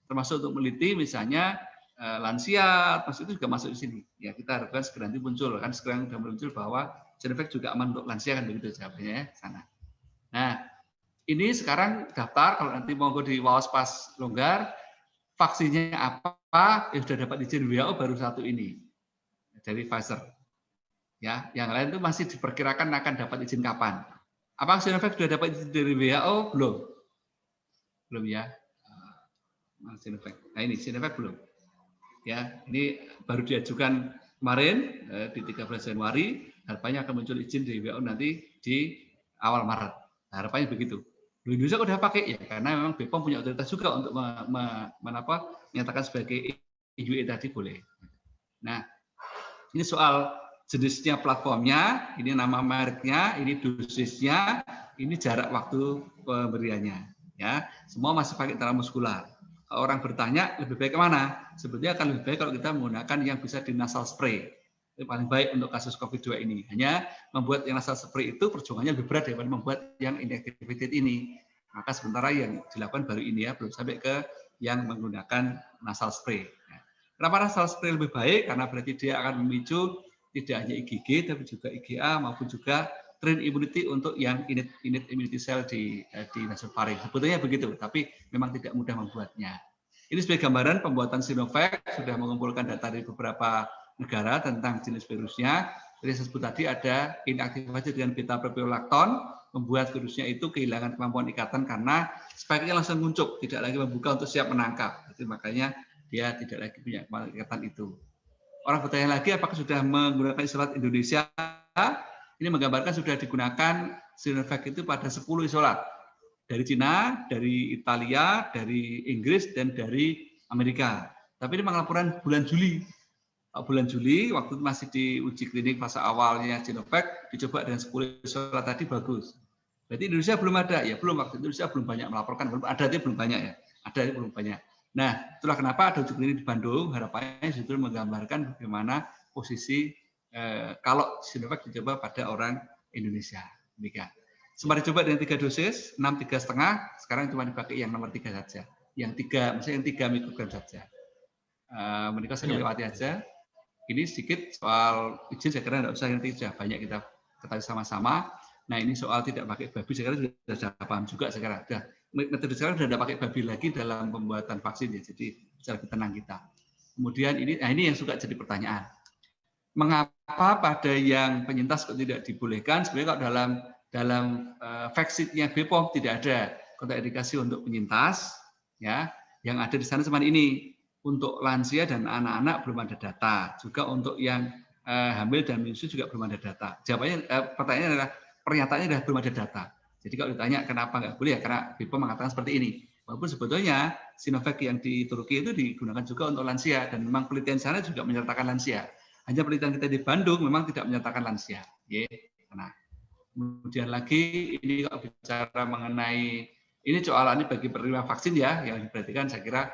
Termasuk untuk meneliti misalnya lansia, itu juga masuk di sini. Ya, kita harapkan segera nanti muncul. Kan sekarang sudah muncul bahwa Sinovac juga aman untuk lansia, kan begitu jawabannya ya, sana. Nah, ini sekarang daftar, kalau nanti mau di Waspas longgar, vaksinnya apa yang sudah dapat izin WHO baru satu ini, dari Pfizer. Ya, yang lain itu masih diperkirakan akan dapat izin kapan. Apakah Sinovac sudah dapat izin dari WHO? Belum. Belum ya. Sinovac. Nah ini Sinovac belum. Ya, ini baru diajukan kemarin di 13 Januari. Harapannya akan muncul izin dari WHO nanti di awal Maret. Nah, harapannya begitu. Di Indonesia udah pakai ya, karena memang BPOM punya otoritas juga untuk menyatakan sebagai EUA tadi boleh. Nah, ini soal jenisnya platformnya, ini nama mereknya, ini dosisnya, ini jarak waktu pemberiannya. Ya, semua masih pakai intramuskular. Orang bertanya lebih baik kemana? Sebetulnya akan lebih baik kalau kita menggunakan yang bisa di nasal spray. Itu paling baik untuk kasus COVID-2 ini. Hanya membuat yang nasal spray itu perjuangannya lebih berat daripada membuat yang inactivated ini. Maka sementara yang dilakukan baru ini ya, belum sampai ke yang menggunakan nasal spray. Kenapa nasal spray lebih baik? Karena berarti dia akan memicu tidak hanya IgG tapi juga IgA maupun juga train immunity untuk yang init immunity cell di nasofaring. Sebetulnya begitu, tapi memang tidak mudah membuatnya. Ini sebagai gambaran pembuatan Sinovac sudah mengumpulkan data dari beberapa negara tentang jenis virusnya. Jadi saya sebut tadi ada inaktivasi dengan beta propiolacton, membuat virusnya itu kehilangan kemampuan ikatan karena spike-nya langsung muncul, tidak lagi membuka untuk siap menangkap. Jadi makanya dia tidak lagi punya kemampuan ikatan itu. Orang bertanya lagi apakah sudah menggunakan isolat Indonesia? Ini menggambarkan sudah digunakan Sinovac itu pada 10 isolat. Dari Cina, dari Italia, dari Inggris, dan dari Amerika. Tapi ini laporan bulan Juli. Bulan Juli, waktu masih di uji klinik fase awalnya Sinovac, dicoba dengan 10 isolat tadi bagus. Berarti Indonesia belum ada? Ya belum, waktu Indonesia belum banyak melaporkan. Belum ada, tapi belum banyak ya. Ada, belum banyak. Nah, itulah kenapa ada uji klinik di Bandung, harapannya justru menggambarkan bagaimana posisi kalau Sinovac dicoba pada orang Indonesia. Demikian. Sempat dicoba dengan 3 dosis, 6 3,5, sekarang cuma dipakai yang nomor 3 saja. Yang 3, misalnya yang 3 mikrogram saja. Menikah saya lewati aja. Ini sedikit soal izin, saya kira tidak usah, nanti sudah banyak kita ketahui sama-sama. Nah, ini soal tidak pakai babi, saya kira sudah paham juga, saya kira. Metode sekarang sudah tidak pakai babi lagi dalam pembuatan vaksin, ya, jadi bisa lebih tenang kita. Kemudian ini yang suka jadi pertanyaan. Mengapa pada yang penyintas kok tidak dibolehkan? Sebenarnya kalau dalam vaksinnya BPOM tidak ada kontraindikasi untuk penyintas, ya. Yang ada di sana cuma ini. Untuk lansia dan anak-anak belum ada data. Juga untuk yang hamil dan menyusui juga belum ada data. Jawabannya, pertanyaannya adalah pernyataannya adalah belum ada data. Jadi kalau ditanya kenapa nggak boleh, ya karena BPOM mengatakan seperti ini. Walaupun sebetulnya Sinovac yang di Turki itu digunakan juga untuk lansia dan memang penelitian sana juga menyertakan lansia. Hanya penelitian kita di Bandung memang tidak menyertakan lansia. Nah, kemudian lagi ini kalau bicara mengenai ini soalan ini bagi penerima vaksin ya yang diperhatikan saya kira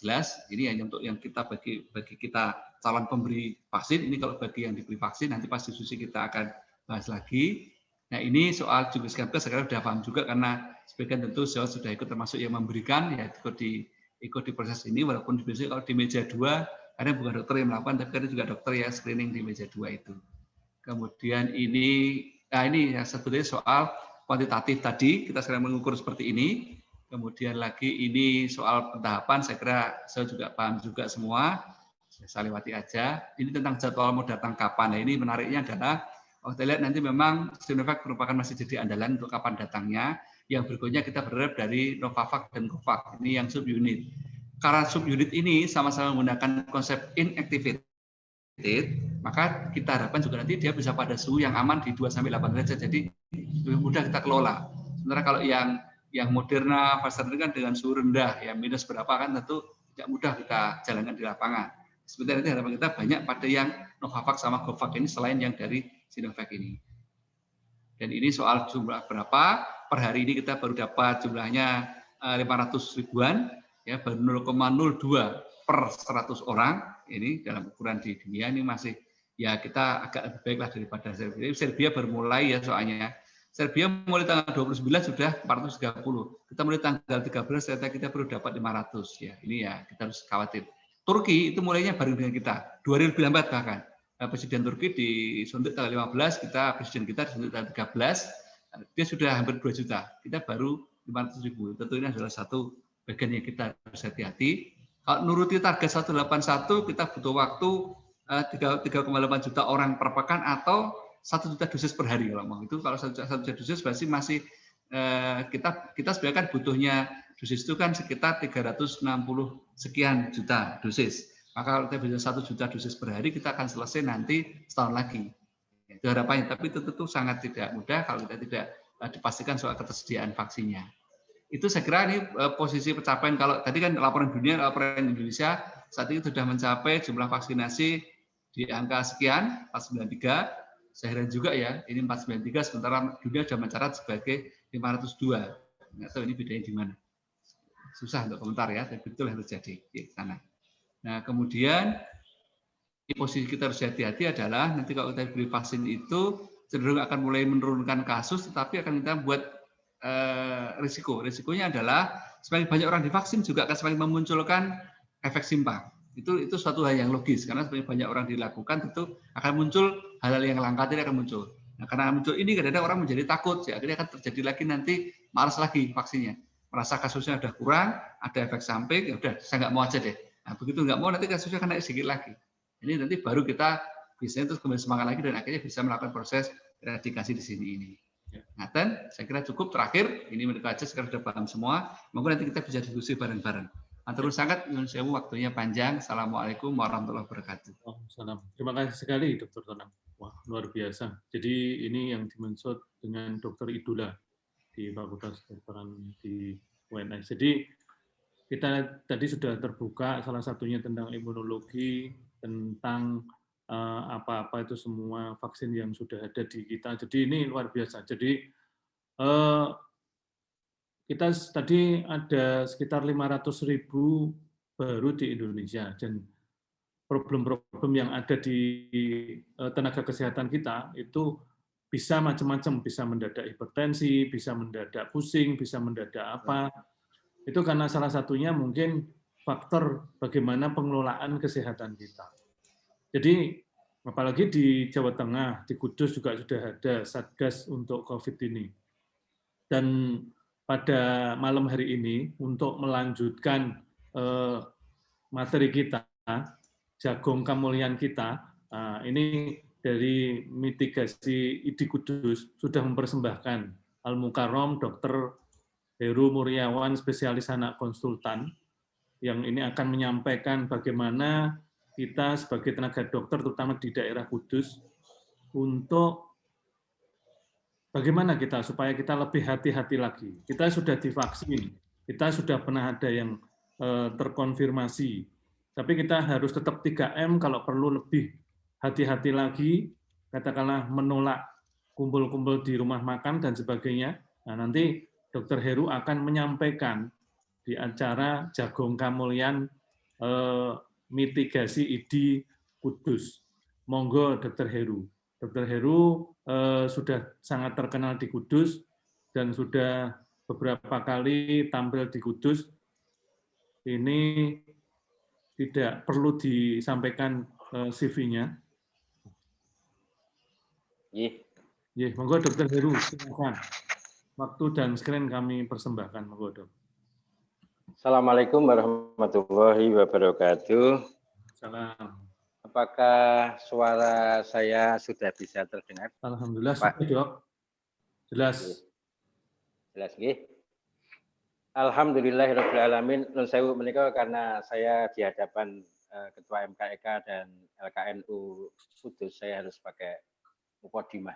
jelas. Ini hanya untuk yang kita bagi kita calon pemberi vaksin. Ini kalau bagi yang diberi vaksin nanti pas diskusi kita akan bahas lagi. Nah ini soal juknis Kemkes sekarang sudah paham juga karena sebagian tentu sudah ikut termasuk yang memberikan ya ikut di proses ini walaupun biasanya kalau di meja 2 karena bukan dokter yang melakukan tapi ada juga dokter yang screening di meja 2 itu. Kemudian ini yang sebetulnya soal kuantitatif tadi, kita sekarang mengukur seperti ini. Kemudian lagi ini soal pentahapan, saya kira saya juga paham juga semua. Saya lewati aja. Ini tentang jadwal mau datang kapan. Nah, ini menariknya adalah, kita lihat nanti memang Sinovac merupakan masih jadi andalan untuk kapan datangnya. Yang berikutnya kita berharap dari Novavax dan Covax. Ini yang subunit. Karena subunit ini sama-sama menggunakan konsep inactivated, maka kita harapkan juga nanti dia bisa pada suhu yang aman di 2-8 derajat. Jadi lebih mudah kita kelola. Sementara kalau yang Moderna, Pfizer ini kan dengan suhu rendah, ya minus berapa kan tentu tidak mudah kita jalankan di lapangan. Sebenarnya nanti harapan kita banyak pada yang Novavax sama Covax ini selain yang dari Sinovac ini. Dan ini soal jumlah berapa, per hari ini kita baru dapat jumlahnya 500 ribuan, ya baru 0,02 per 100 orang, ini dalam ukuran di dunia ini masih, ya kita agak lebih baik lah daripada Serbia. Serbia baru mulai ya soalnya. Serbia mulai tanggal 29 sudah 430. Kita mulai tanggal 13 ternyata kita baru dapat 500 ya. Ini ya kita harus khawatir. Turki itu mulainya bareng dengan kita, 2 hari lebih lambat bahkan. Presiden Turki disuntik tanggal 15, presiden kita disuntik tanggal 13, dia sudah hampir 2 juta. Kita baru 500 ribu. Tentu ini adalah satu bagian yang kita harus hati-hati. Kalau nuruti target 181, kita butuh waktu 3,8 juta orang per pekan atau 1 juta dosis per hari kalau mau. Itu kalau 1 juta dosis berarti masih kita sebenarnya kan butuhnya dosis itu kan sekitar 360 sekian juta dosis. Maka kalau kita bisa 1 juta dosis per hari, kita akan selesai nanti setahun lagi. Itu harapannya. Tapi itu tentu sangat tidak mudah kalau kita tidak dipastikan soal ketersediaan vaksinnya. Itu saya kira ini posisi pencapaian. Kalau tadi kan laporan dunia, laporan Indonesia saat ini sudah mencapai jumlah vaksinasi di angka sekian, 493. Saya heran juga ya, ini 493, sementara dunia sudah mencatat sebagai 502. Nggak tahu ini bedanya di mana. Susah untuk komentar ya, tapi betul yang terjadi di sana. Nah, kemudian posisi kita harus hati-hati adalah nanti kalau kita beli vaksin itu cenderung akan mulai menurunkan kasus, tetapi akan kita buat risiko. Risikonya adalah semakin banyak orang divaksin juga akan semakin memunculkan efek simpang. Itu suatu hal yang logis karena semakin banyak orang dilakukan tentu akan muncul hal-hal yang langka tadi akan muncul. Nah, karena muncul ini kadang-kadang orang menjadi takut, ya akhirnya akan terjadi lagi nanti malas lagi vaksinnya. Merasa kasusnya udah kurang, ada efek samping, ya udah saya nggak mau aja deh. Nah, begitu nggak mau nanti kasusnya akan naik sedikit lagi. Ini nanti baru kita bisa terus kembali semangat lagi dan akhirnya bisa melakukan proses eradikasi di sini ini. Nah, dan saya kira cukup terakhir, ini mereka aja sekarang sudah paham semua, mungkin nanti kita bisa diskusi bareng-bareng. Terus sangat, waktunya panjang. Assalamualaikum warahmatullahi wabarakatuh. Salam. Terima kasih sekali, Dr. Tonang. Wah, luar biasa. Jadi ini yang dimaksud dengan Dr. Idula di Fakultas Kedokteran di UNS. Jadi kita tadi sudah terbuka, salah satunya tentang imunologi, tentang apa-apa itu semua vaksin yang sudah ada di kita. Jadi ini luar biasa. Jadi kita tadi ada sekitar 500.000 baru di Indonesia, dan problem-problem yang ada di tenaga kesehatan kita itu bisa macam-macam, bisa mendadak hipertensi, bisa mendadak pusing, bisa mendadak apa. Itu karena salah satunya mungkin faktor bagaimana pengelolaan kesehatan kita. Jadi apalagi di Jawa Tengah, di Kudus juga sudah ada Satgas untuk COVID ini. Dan pada malam hari ini untuk melanjutkan materi kita, Jagung Kemuliaan kita, ini dari mitigasi ID Kudus sudah mempersembahkan Al-Mukarrom Dr. Heru Muryawan, spesialis anak konsultan, yang ini akan menyampaikan bagaimana kita sebagai tenaga dokter, terutama di daerah Kudus, untuk bagaimana kita supaya kita lebih hati-hati lagi. Kita sudah divaksin, kita sudah pernah ada yang terkonfirmasi, tapi kita harus tetap 3M, kalau perlu lebih hati-hati lagi, katakanlah menolak kumpul-kumpul di rumah makan dan sebagainya. Nah, nanti Dr. Heru akan menyampaikan di acara Jagung Kemuliaan mitigasi ID Kudus. Monggo Dr. Heru. Dr. Heru sudah sangat terkenal di Kudus dan sudah beberapa kali tampil di Kudus. Ini tidak perlu disampaikan CV-nya. Monggo Dokter Heru, silakan. Waktu dan screen kami persembahkan, monggo Dok. Assalamualaikum warahmatullahi wabarakatuh. Salam. Apakah suara saya sudah bisa terdengar? Alhamdulillah Pak? sudah Dok. Jelas. Jelas nggih. Alhamdulillahirabbil alamin. Nun sewu menika karena saya di hadapan Ketua MKEK dan LKNU Kudus, saya harus pakai mukadimah.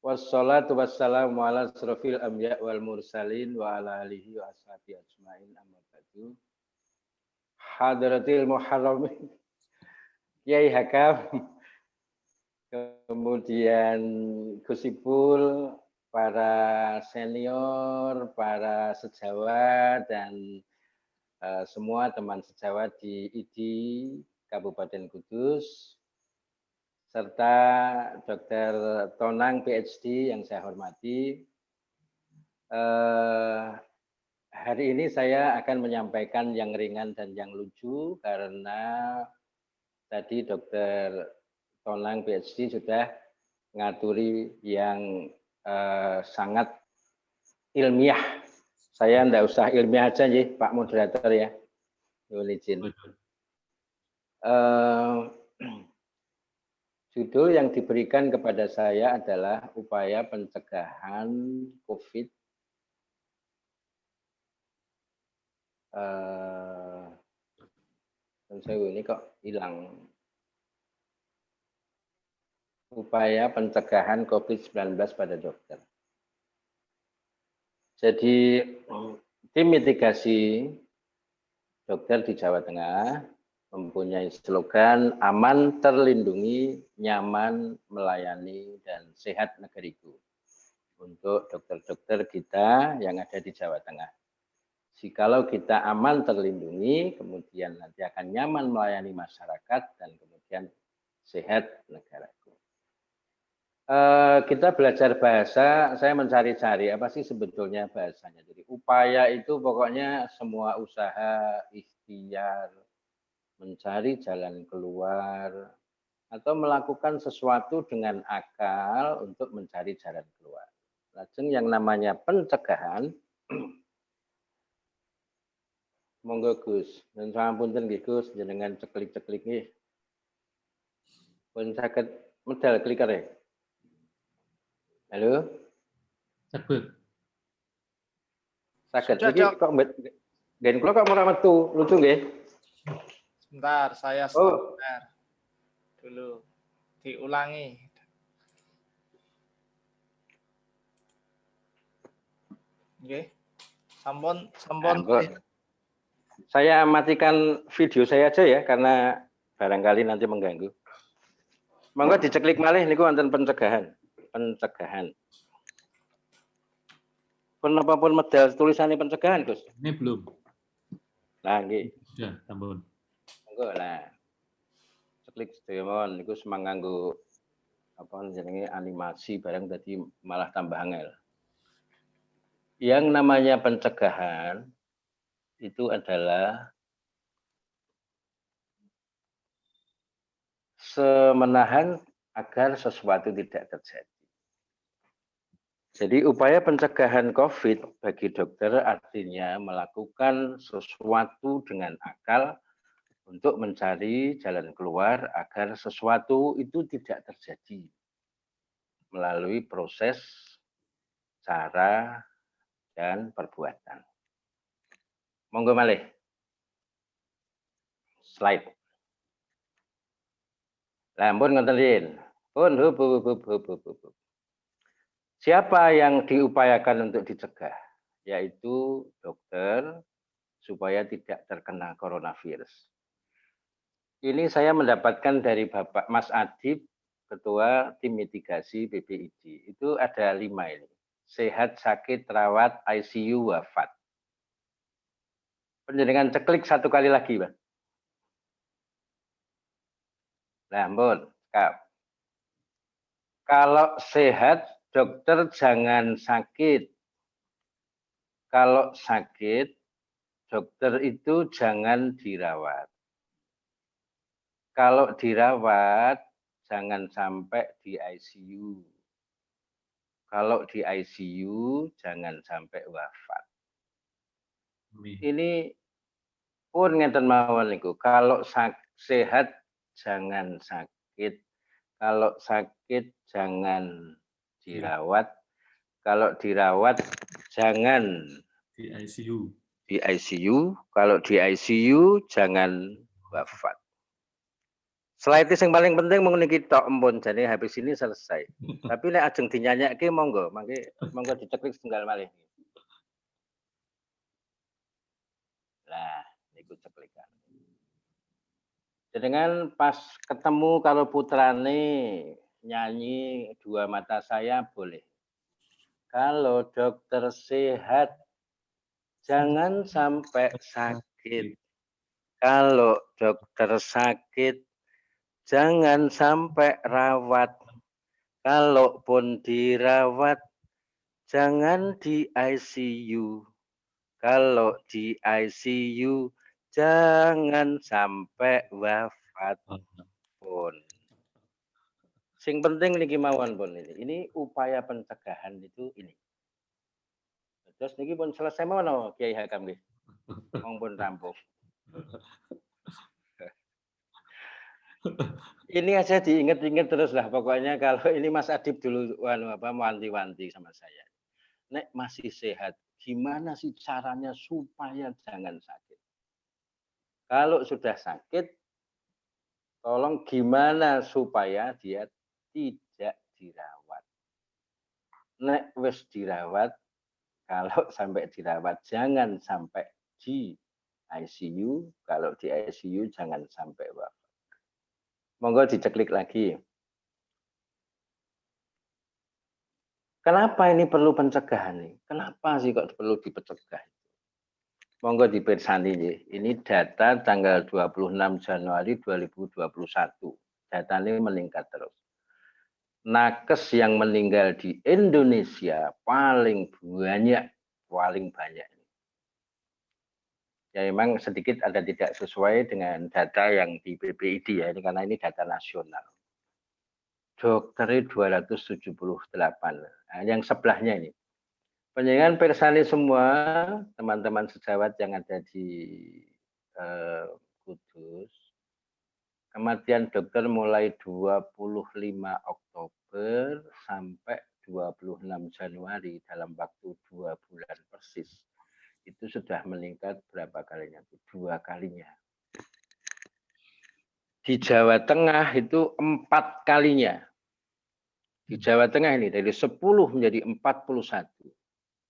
Wassalatu wassalamu ala asrofil anbiya wal mursalin wa ala alihi wa ashabihi ajmain amma ba'du. Hadratil muharramin Kiai Hakam, kemudian Gusipul, para senior, para sejawat, dan semua teman sejawat di IDI Kabupaten Kudus, serta Dr. Tonang PhD yang saya hormati. Hari ini saya akan menyampaikan yang ringan dan yang lucu karena tadi Dr. Tonang PhD sudah ngaturi yang sangat ilmiah. Saya enggak usah ilmiah aja nih, Pak Moderator ya. Izin. Judul yang diberikan kepada saya adalah upaya pencegahan COVID ini kok hilang. Upaya pencegahan COVID-19 pada dokter. Jadi tim mitigasi dokter di Jawa Tengah mempunyai slogan aman terlindungi, nyaman melayani, dan sehat negeriku. Untuk dokter-dokter kita yang ada di Jawa Tengah. Jikalau kita aman terlindungi, kemudian nanti akan nyaman melayani masyarakat, dan kemudian sehat negaraku. Kita belajar bahasa, saya mencari-cari apa sih sebetulnya bahasanya. Jadi upaya itu pokoknya semua usaha, ikhtiar, mencari jalan keluar, atau melakukan sesuatu dengan akal untuk mencari jalan keluar. Lajeng yang namanya pencegahan, monggo Gus, dan sampun nggih Gus, jenengan ceklik-ceklik nggih. Pun saged medal kliker ya. Halo? Saged. Saged iki kok ngen kula kok ora metu, lucu nggih. Sebentar, saya sebentar. Dulu diulangi. Oke. Sampun. Saya matikan video saya aja ya karena barangkali nanti mengganggu. Monggo diceklik malih niku wonten pencegahan. Pun medal tulisannya pencegahan, Gus? Ini belum. Nah, nggih. Ya, sampun. Monggo lah. Ceklik sedaya mawon niku semanganggo apa jenenge animasi barang tadi malah tambah angel. Yang namanya pencegahan itu adalah menahan agar sesuatu tidak terjadi. Jadi upaya pencegahan COVID bagi dokter artinya melakukan sesuatu dengan akal untuk mencari jalan keluar agar sesuatu itu tidak terjadi melalui proses, cara, dan perbuatan. Monggo malih. Slide. Lampun ngonten pun hub. Siapa yang diupayakan untuk dicegah? Yaitu dokter supaya tidak terkena coronavirus. Ini saya mendapatkan dari Bapak Mas Adib, Ketua Tim Mitigasi BPID. Itu ada 5 ini. Sehat, sakit, rawat, ICU, wafat. Penjenengan ceklik 1 kali lagi, Pak. Nah, ampun, kalau sehat, dokter jangan sakit. Kalau sakit, dokter itu jangan dirawat. Kalau dirawat, jangan sampai di ICU. Kalau di ICU, jangan sampai wafat. Ini pun ngeten mawon niku. Kalau sehat, jangan sakit. Kalau sakit, jangan dirawat. Kalau dirawat, jangan di ICU. Di ICU, kalau di ICU, jangan wafat. Slide yang paling penting mengenai kita empun, jadi habis ini selesai. Tapi nek ajeng dinyanyikke monggo, monggo diceklik setunggal malih. Nah, niku ceklikan. Dengan pas ketemu kalau putrane nyanyi dua mata saya boleh. Kalau dokter sehat, jangan sampai sakit. Kalau dokter sakit, jangan sampai rawat. Kalaupun dirawat, jangan di ICU. Kalau di ICU, jangan sampai wafat pun. Sing penting niki mawon pun ini. Ini upaya pencegahan itu ini. Terus niki pun selesai mawon Kiai Hakam nggih. Wong pun rampung. Ini aja diinget-inget terus lah pokoknya kalau ini Mas Adib dulu wanti-wanti sama saya. Nek masih sehat, gimana sih caranya supaya jangan sakit? Kalau sudah sakit, tolong gimana supaya dia tidak dirawat. Nek wis dirawat, kalau sampai dirawat jangan sampai di ICU, kalau di ICU jangan sampai wafat. Monggo diceklik lagi. Kenapa ini perlu pencegahan nih? Kenapa sih kok perlu dicegah? Monggo dipirsani nggih. Ini data tanggal 26 Januari 2021. Data ini meningkat terus. Nakes yang meninggal di Indonesia paling banyak. Ya memang sedikit ada tidak sesuai dengan data yang di PPID ya, ini karena ini data nasional. Dokter 278. Nah, yang sebelahnya ini. Panjenengan pirsani semua teman-teman sejawat yang ada di Kudus. Kematian dokter mulai 25 Oktober sampai 26 Januari dalam waktu 2 bulan persis. Itu sudah meningkat berapa kalinya? 2 kalinya. Di Jawa Tengah itu 4 kalinya. Di Jawa Tengah ini dari 10 menjadi 41.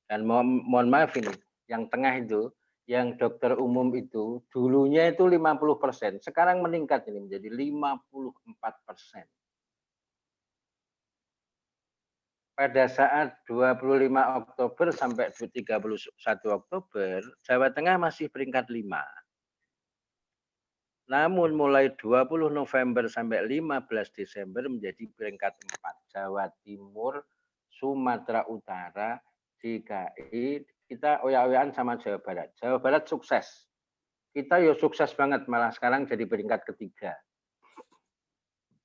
Dan mohon maaf ini, yang tengah itu, yang dokter umum itu, dulunya itu 50%. Sekarang meningkat ini menjadi 54%. Pada saat 25 Oktober sampai 31 Oktober, Jawa Tengah masih peringkat 5. Namun mulai 20 November sampai 15 Desember menjadi peringkat 4. Jawa Timur, Sumatera Utara, DKI, kita oyak-oyakan sama Jawa Barat. Jawa Barat sukses. Kita ya sukses banget, malah sekarang jadi peringkat 3.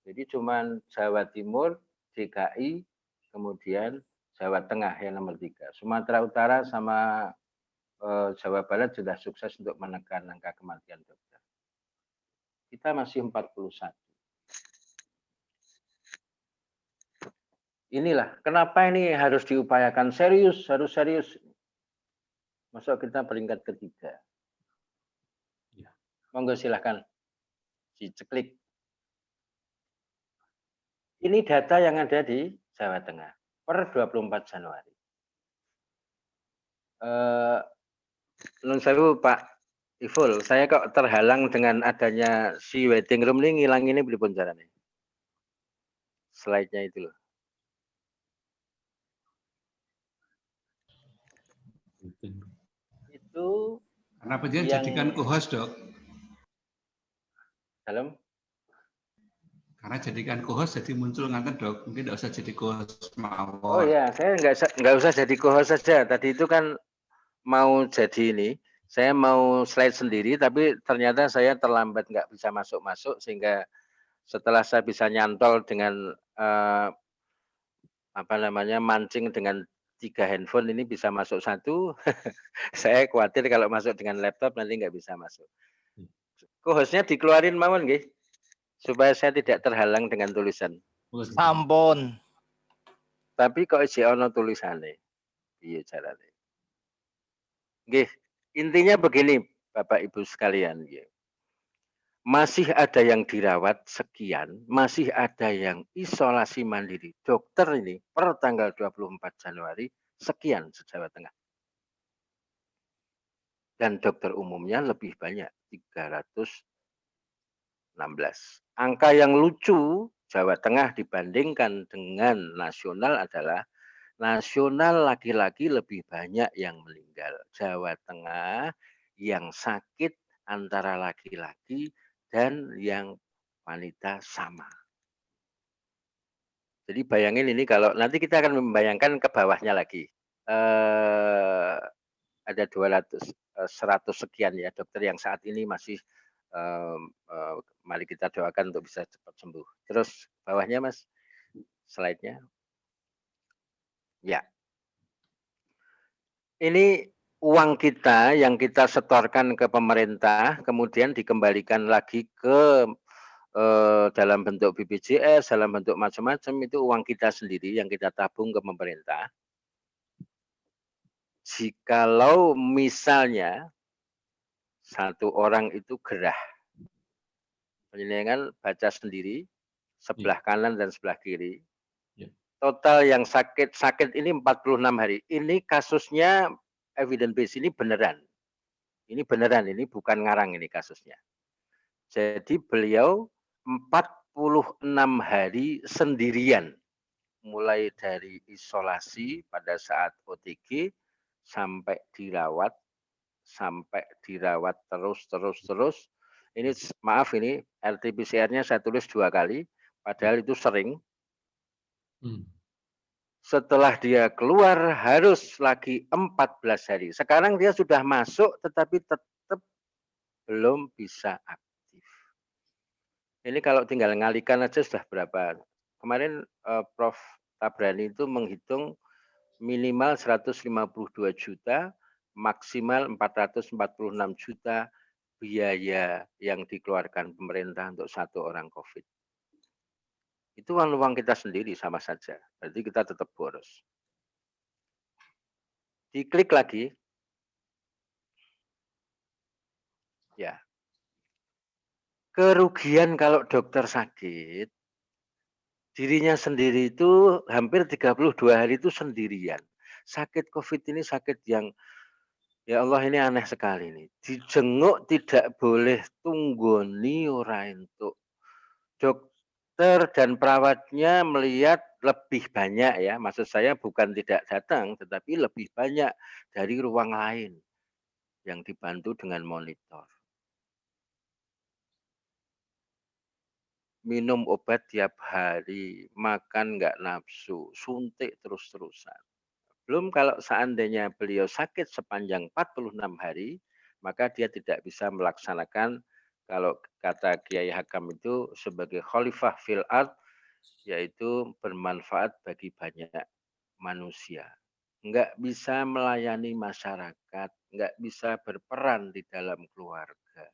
Jadi cuman Jawa Timur, DKI, kemudian Jawa Tengah yang nomor 3. Sumatera Utara sama Jawa Barat sudah sukses untuk menekan angka kematian dokter. Kita masih 41. Inilah kenapa ini harus diupayakan serius, harus serius. Masuk kita peringkat 3. Ya. Monggo silahkan diceklik. Ini data yang ada di Jawa Tengah per 24 Januari. Nun sewu Pak Iful, saya kok terhalang dengan adanya si waiting room ini ngilang ini pripun caranya? Slide-nya itu loh. Itu kenapa dia jadikan co-host, Dok? Dalam? Karena jadikan co-host jadi muncul nganten Dok, mungkin tidak usah jadi co-host mawon. Oh ya, saya nggak usah jadi co-host saja. Tadi itu kan mau jadi ini, saya mau slide sendiri, tapi ternyata saya terlambat nggak bisa masuk-masuk sehingga Setelah saya bisa nyantol dengan mancing dengan 3 handphone ini bisa masuk 1, saya khawatir kalau masuk dengan laptop nanti nggak bisa masuk. Co-host-nya dikeluarin mawon nggih, supaya saya tidak terhalang dengan tulisan. Sampun. Tapi kok isih ana tulisane, piye carane? Nggih, intinya begini Bapak Ibu sekalian nggih. Masih ada yang dirawat sekian, masih ada yang isolasi mandiri. Dokter ini per tanggal 24 Januari sekian se-Jawa Tengah. Dan dokter umumnya lebih banyak, 316. Angka yang lucu Jawa Tengah dibandingkan dengan nasional adalah nasional laki-laki lebih banyak yang meninggal. Jawa Tengah yang sakit antara laki-laki dan yang wanita sama. Jadi bayangin ini kalau nanti kita akan membayangkan ke bawahnya lagi. Ada 100 sekian ya dokter yang saat ini masih mari kita doakan untuk bisa cepat sembuh. Terus bawahnya Mas, slide-nya. Ya. Ini uang kita yang kita setorkan ke pemerintah, kemudian dikembalikan lagi ke dalam bentuk BPJS, dalam bentuk macam-macam, itu uang kita sendiri yang kita tabung ke pemerintah. Jikalau misalnya satu orang itu gerah, penjenengan baca sendiri, sebelah kanan dan sebelah kiri. Total yang sakit ini 46 hari. Ini kasusnya evidence base, ini beneran. Ini beneran, ini bukan ngarang ini kasusnya. Jadi beliau 46 hari sendirian. Mulai dari isolasi pada saat OTG sampai dirawat terus. Ini maaf ini RT-PCR-nya saya tulis 2 kali, padahal itu sering. Setelah dia keluar harus lagi 14 hari. Sekarang dia sudah masuk tetapi tetap belum bisa aktif. Ini kalau tinggal ngalikan aja sudah berapa? Kemarin Prof. Tabrani itu menghitung minimal 152 juta, maksimal 446 juta biaya yang dikeluarkan pemerintah untuk 1 orang COVID. Itu uang kita sendiri sama saja. Berarti kita tetap boros. Diklik lagi. Ya. Kerugian kalau dokter sakit, dirinya sendiri itu hampir 32 hari itu sendirian. Sakit COVID ini sakit yang, ya Allah ini aneh sekali nih. Dijenguk tidak boleh tunggoni ora entuk. Dokter dan perawatnya melihat lebih banyak ya. Maksud saya bukan tidak datang, tetapi lebih banyak dari ruang lain yang dibantu dengan monitor. Minum obat tiap hari, makan nggak nafsu, suntik terus-terusan. Belum kalau seandainya beliau sakit sepanjang 46 hari, maka dia tidak bisa melaksanakan kalau kata Kiai Hakam itu sebagai khalifah fil ard, yaitu bermanfaat bagi banyak manusia. Nggak bisa melayani masyarakat, nggak bisa berperan di dalam keluarga,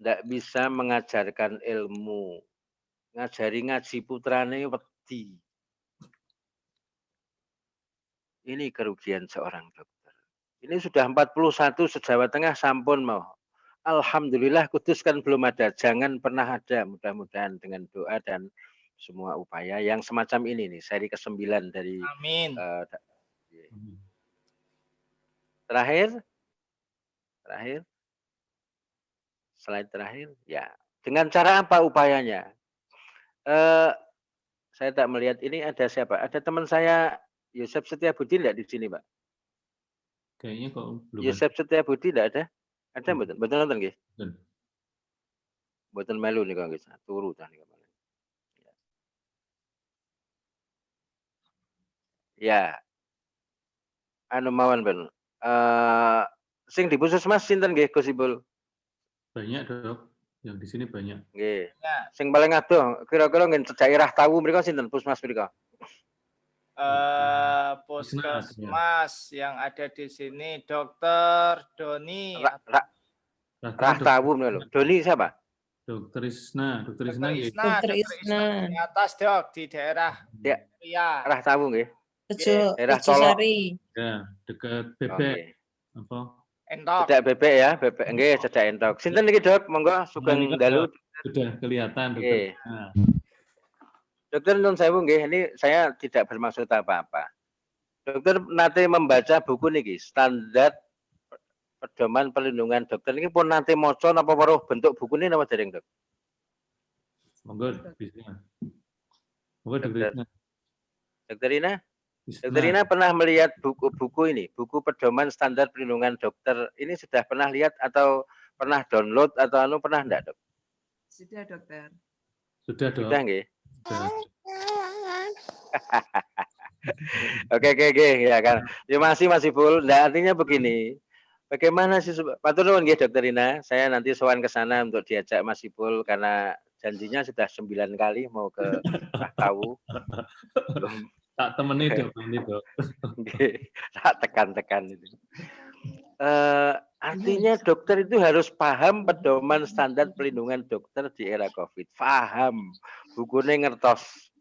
nggak bisa mengajarkan ilmu, ngajari ngaji putrane wedi. Ini kerugian seorang dokter. Ini sudah 41 se-Jawa Tengah sampun mau. Alhamdulillah Kudus kan belum ada. Jangan pernah ada. Mudah-mudahan dengan doa dan semua upaya yang semacam ini nih. Seri ke-9 dari Amin. Terakhir. Slide terakhir. Ya. Dengan cara apa upayanya? Saya tak melihat ini ada siapa? Ada teman saya Yosef Setiabudi enggak di sini, Pak? Kayaknya kok belum. Yosef Setiabudi enggak ada? Ada mboten? Mboten nonton nggih? Mboten melu nika nggih, turu ta nika. Ya. Anu mawon ben. Sing di Puskesmas sinten nggih Gus Ibul? Banyak, Dok. Yang di sini banyak. Nggih. Ya, Sing paling adoh kira-kira ngen daerah Tawu mriko sinten Pusmas mriko? Puskesmas yang ada di sini Dokter Doni. Rah Tawu lho. Doni siapa? Dokter Isna, Dokter Isna Dokter nggih. Isna, Dokter Dokter Isna Isna. di atas Dok di daerah Ya, Pria. Rah Tawu nggih. Tejo Daerah Tejo Colok. Sari. Ya, dekat Oh, Bebek. nggih. Apa? Entok. Cedak bebek ya, bebek nggih, cedak entok. Sinten niki, Dok? Monggo sugeng dalu. Sudah kelihatan Dokter. Nggih. Dokter nun sewu nggih, ini saya tidak bermaksud apa-apa. Dokter nate membaca buku niki, Standar Pedoman Perlindungan Dokter niki pun nate maca napa weruh bentuk bukune napa dereng, Dok? Monggo bisa. Monggo Dokter Isna. Dokter Ina? Isna. Dokter Ina pernah melihat buku ini, buku Pedoman Standar Perlindungan Dokter. Ini sudah pernah lihat atau pernah download atau pernah enggak, Dok? Sudah, Dokter. Sudah, Dok. Sudah nggih. Sudah. Oke, ya kan. Terima kasih Mas Ipul. Nah, artinya begini. Bagaimana sih Matur nuwun nggih Dokter Ina. Saya nanti sowan ke sana untuk diajak Mas Ipul karena janjinya sudah 9 kali mau ke Tawu. Belum. Tak temeni Dok ini, Dok. Tak tekan-tekan itu. Artinya dokter itu harus paham pedoman standar pelindungan dokter di era COVID. Paham. Bukunya ngertos.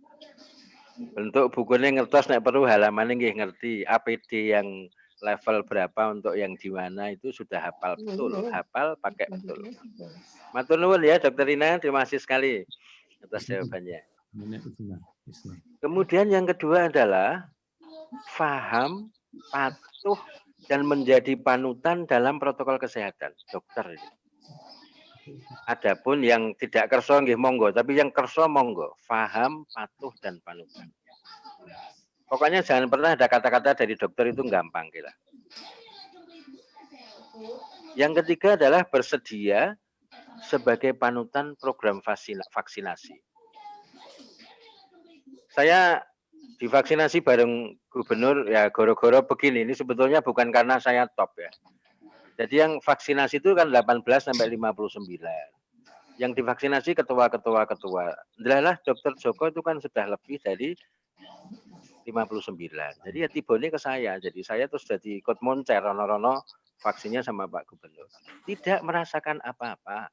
Bentuk bukunya ngertos, nek perlu halamannya nggih ngerti. APD yang level berapa untuk yang di mana itu sudah hafal betul. Hafal pakai betul. Matur nuwun ya Dokter Ina, terima kasih sekali atas jawabannya. Kemudian yang kedua adalah paham, patuh, dan menjadi panutan dalam protokol kesehatan dokter. Adapun yang tidak kerso nggih monggo, tapi yang kerso monggo, paham, patuh, dan panutan. Pokoknya jangan pernah ada kata-kata dari dokter itu gampang kira. Yang ketiga adalah bersedia sebagai panutan program vaksinasi. Saya divaksinasi bareng gubernur ya goro-goro begini. Ini sebetulnya bukan karena saya top ya. Jadi yang vaksinasi itu kan 18 sampai 59. Yang divaksinasi ketua-ketua. Adalah Dokter Joko itu kan sudah lebih dari 59. Jadi ya tibone ke saya. Jadi saya terus jadi ikut moncer rono-rono vaksinnya sama Pak Gubernur. Tidak merasakan apa-apa.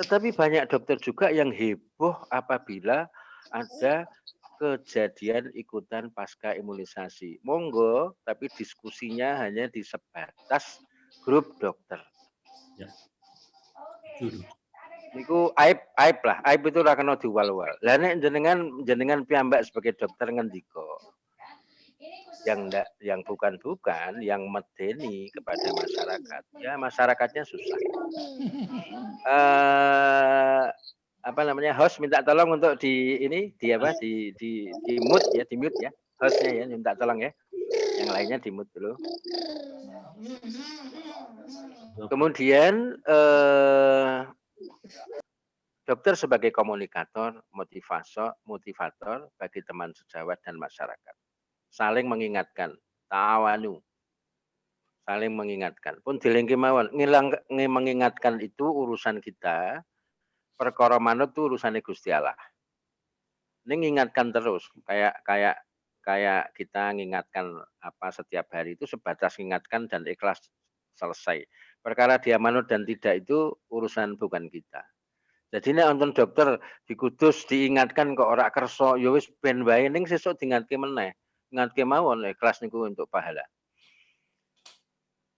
Tetapi banyak dokter juga yang heboh apabila ada kejadian ikutan pasca imunisasi. Monggo, tapi diskusinya hanya di sebatas grup dokter. Ya. Niku aib lah. Aib itu ora kena diwal-wal. Lah nek jenengan piyambak sebagai dokter ngendika yang bukan yang medeni kepada masyarakat. Ya masyarakatnya susah. Apa namanya host minta tolong untuk di mute ya hostnya ya minta tolong ya yang lainnya di mute dulu. Kemudian dokter sebagai komunikator motivator bagi teman sejawat dan masyarakat, saling mengingatkan, ta'awanu, saling mengingatkan pun dilengke mawon mengingatkan itu urusan kita. Perkara manut itu urusannya Gusti Allah. Ini ngingatkan terus, kayak kita ngingatkan apa setiap hari itu sebatas ngingatkan dan ikhlas selesai. Perkara dia manut dan tidak itu urusan bukan kita. Jadi nek nonton dokter di Kudus diingatkan kok ora kersa, ya wis ben wae ning sesuk diingatke meneh. Ngingatke mawon ikhlas niku untuk pahala.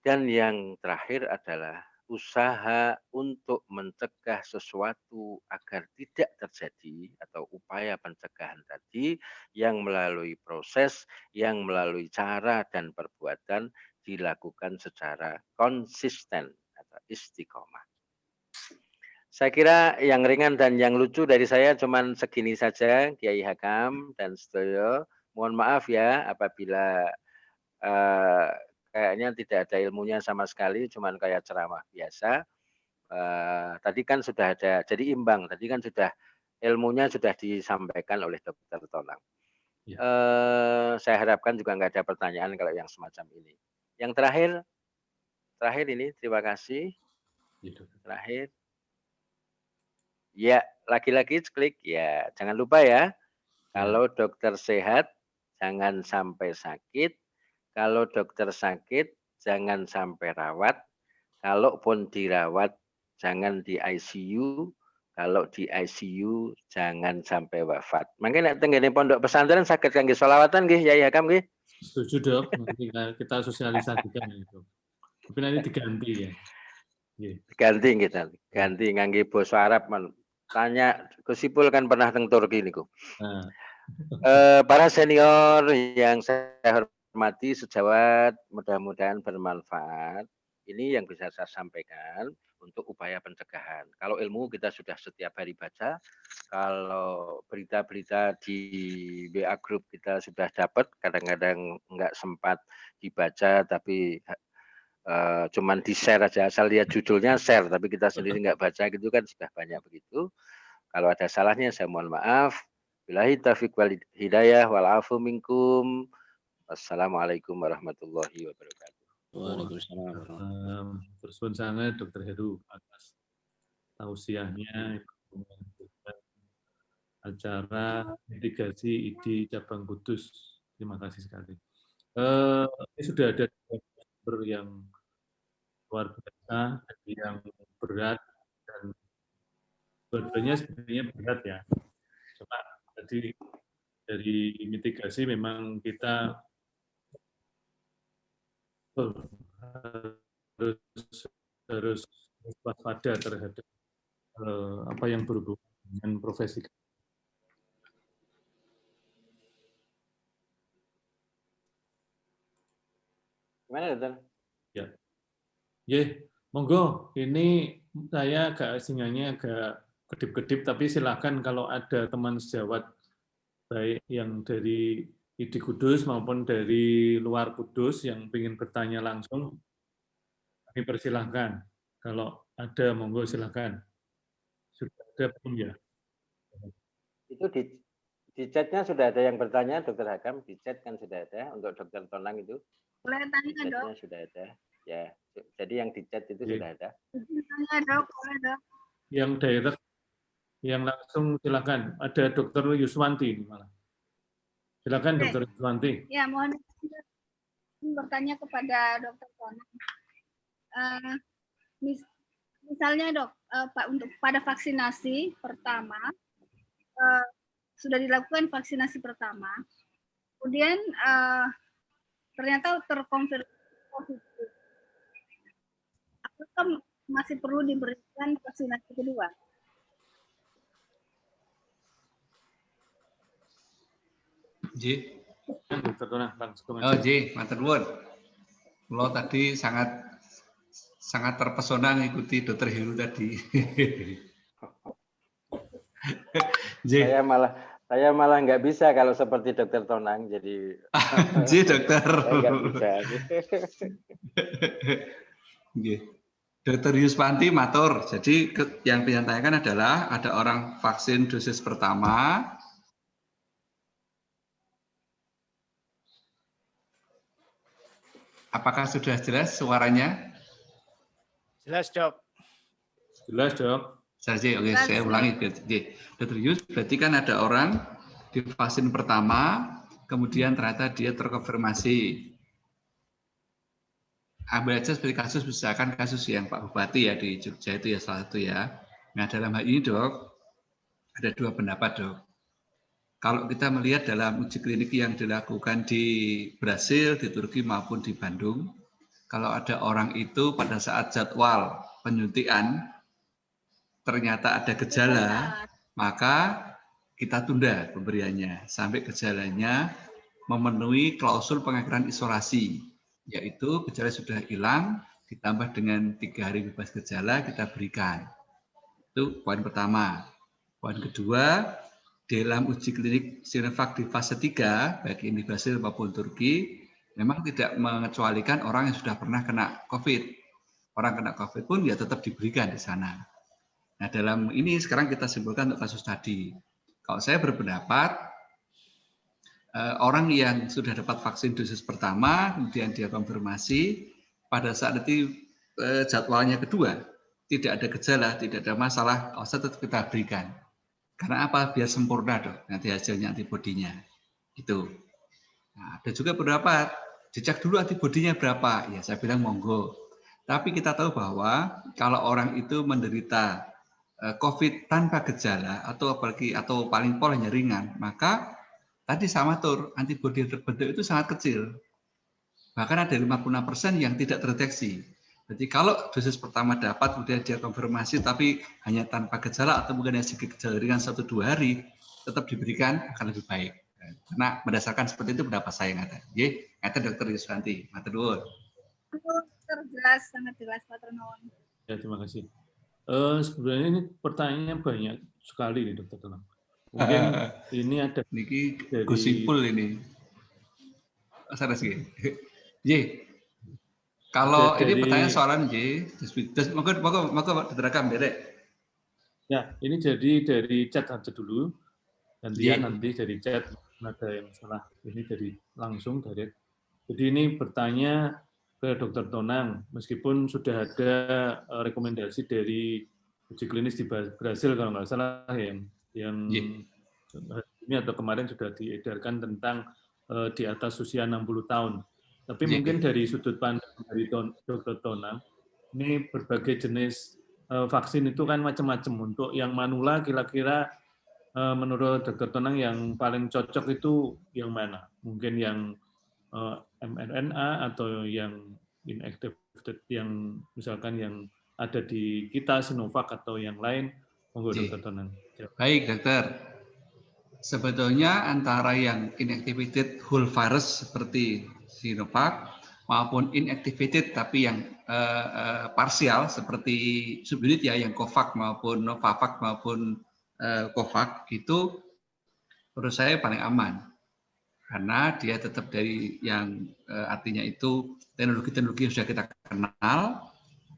Dan yang terakhir adalah usaha untuk mencegah sesuatu agar tidak terjadi atau upaya pencegahan tadi yang melalui proses, yang melalui cara dan perbuatan dilakukan secara konsisten atau istiqomah. Saya kira yang ringan dan yang lucu dari saya cuman segini saja, Kiai Hakam dan Sedoyo. Mohon maaf ya apabila kayaknya tidak ada ilmunya sama sekali, cuman kayak ceramah biasa. Tadi kan sudah ada, jadi imbang. Tadi kan sudah ilmunya sudah disampaikan oleh Dokter Tonang. Ya. Saya harapkan juga nggak ada pertanyaan kalau yang semacam ini. Yang terakhir ini terima kasih. Ya, terakhir Ya, lagi-lagi klik ya. Jangan lupa ya. Kalau dokter sehat, jangan sampai sakit. Kalau dokter sakit, jangan sampai rawat. Kalaupun dirawat, jangan di ICU. Kalau di ICU, jangan sampai wafat. Mungkin nek tenggene pondok pesantren saged kangge sholawatan nggih, Yai Hakam nggih. Setuju dok, nanti kita sosialisasikan itu. Tapi nanti diganti ya. Ganti kita, ganti ngangge basa Arab man. Tanya Gusipul kan pernah teng Turki niku. Nah. Para senior yang saya hormati sejawat, mudah-mudahan bermanfaat. Ini yang bisa saya sampaikan untuk upaya pencegahan. Kalau ilmu kita sudah setiap hari baca, kalau berita-berita di WA Group kita sudah dapat, kadang-kadang nggak sempat dibaca, tapi cuman di-share aja, asal lihat judulnya share, tapi kita sendiri nggak baca gitu kan sudah banyak begitu. Kalau ada salahnya saya mohon maaf. Billahi taufiq wal hidayah wal afu minkum. Wassalamualaikum warahmatullahi wabarakatuh. Waalaikumsalam. Bersyukur sangat Dr. Heru atas tausiahnya acara mitigasi ID cabang Kudus. Terima kasih sekali. Ini sudah ada yang luar biasa, yang berat, dan dua-duanya sebenarnya berat ya. Cuma tadi dari mitigasi memang kita harus waspada terhadap apa yang berhubungan dengan profesi. Gimana, Dokter? Ya. Monggo, ini saya agak sinyalnya agak kedip-kedip, tapi silakan kalau ada teman sejawat baik yang dari ID Kudus maupun dari luar Kudus yang ingin bertanya langsung, kami persilahkan. Kalau ada, monggo silakan. Sudah ada belum ya? Itu di chatnya sudah ada yang bertanya, Dokter Hakam. Di chat kan sudah ada untuk Dokter Tonang itu. Boleh tanya, Dok? Sudah ada. Ya, jadi yang di chat itu sudah ada. Tanya, Dok. Boleh, Dok. Yang direct, yang langsung silakan. Ada Dokter Yuswanti ini malah. Silakan Dokter Yuswanti. Ya, mohon bertanya kepada Dokter Tonang. Misalnya Dok, untuk pada vaksinasi pertama sudah dilakukan vaksinasi pertama, kemudian ternyata terkonfirmasi positif. Apakah masih perlu diberikan vaksinasi kedua? J. Dokter Tonang langsung aja. Oh, J, matur nuwun. Lo tadi sangat terpesona mengikuti Dokter Heru tadi. J. Saya malah nggak bisa kalau seperti Dokter Tonang, jadi. J, Dokter. Nggak bisa. Dokter Yuswanti matur. Jadi yang ditanyakan adalah ada orang vaksin dosis pertama. Apakah sudah jelas suaranya? Jelas, Dok. Jelas, Dok. Oke, saya ulangi. Dokter Yus, berarti kan ada orang di vaksin pertama, kemudian ternyata dia terkonfirmasi. Ambil aja seperti kasus, misalkan kasus yang Pak Bupati ya di Jogja itu ya salah satu ya. Nah dalam hal ini Dok, ada dua pendapat Dok. Kalau kita melihat dalam uji klinik yang dilakukan di Brasil, di Turki maupun di Bandung, kalau ada orang itu pada saat jadwal penyuntikan ternyata ada gejala, maka kita tunda pemberiannya sampai gejalanya memenuhi klausul pengakhiran isolasi, yaitu gejala sudah hilang ditambah dengan 3 hari bebas gejala kita berikan. Itu poin pertama. Poin kedua, dalam uji klinik Sinovac di fase 3, baik ini Brasil maupun Turki, memang tidak mengecualikan orang yang sudah pernah kena COVID. Orang kena COVID pun ya tetap diberikan di sana. Nah, dalam ini sekarang kita simpulkan untuk kasus tadi. Kalau saya berpendapat, orang yang sudah dapat vaksin dosis pertama, kemudian dia konfirmasi, pada saat nanti jadwalnya kedua, tidak ada gejala, tidak ada masalah, tetap kita berikan. Karena apa? Biar sempurna dok, nanti hasilnya antibodinya. Gitu. Nah, ada juga beberapa, dicek dulu antibodinya berapa. Ya saya bilang monggo. Tapi kita tahu bahwa kalau orang itu menderita COVID tanpa gejala atau apalagi atau paling pol hanya ringan, maka tadi sama tur antibodi yang terbentuk itu sangat kecil. Bahkan ada 56% yang tidak terdeteksi. Jadi kalau dosis pertama dapat, kemudian dia konfirmasi tapi hanya tanpa gejala atau mungkin hanya sedikit gejala ringan 1-2 hari, tetap diberikan akan lebih baik. Karena berdasarkan seperti itu pendapat saya yang ada. Ye, ada Dokter Yuswanti, matur nuwun. Jelas, sangat jelas Pak Nuwun. Ya, terima kasih. Sebenarnya ini pertanyaannya banyak sekali nih Dokter Tonang. Mungkin ini ada niki dari gosipul ini. Salah sih. Ye. Kalau dari, ini pertanyaan soalan J, maka diterangkan berek. Ya, ini jadi dari chat saja dulu. Gantian nanti dari chat ada yang salah. Ini dari langsung dari. Jadi ini bertanya ke Dokter Tonang, meskipun sudah ada rekomendasi dari uji klinis di Brasil kalau nggak salah yang ini atau kemarin sudah diedarkan tentang di atas usia 60 tahun. Tapi mungkin dari sudut pandang dari Dr. Tonang, ini berbagai jenis vaksin itu kan macam-macam. Untuk yang manula kira-kira menurut Dr. Tonang yang paling cocok itu yang mana? Mungkin yang mRNA atau yang inactivated, yang misalkan yang ada di kita Sinovac atau yang lain. Monggo Dr. Tonang. Baik dokter. Sebetulnya antara yang inactivated whole virus seperti Sinovac maupun inactivated tapi yang parsial seperti subunit ya, yang Covax maupun Novavax maupun Covax itu menurut saya paling aman karena dia tetap dari yang artinya itu teknologi-teknologi yang sudah kita kenal.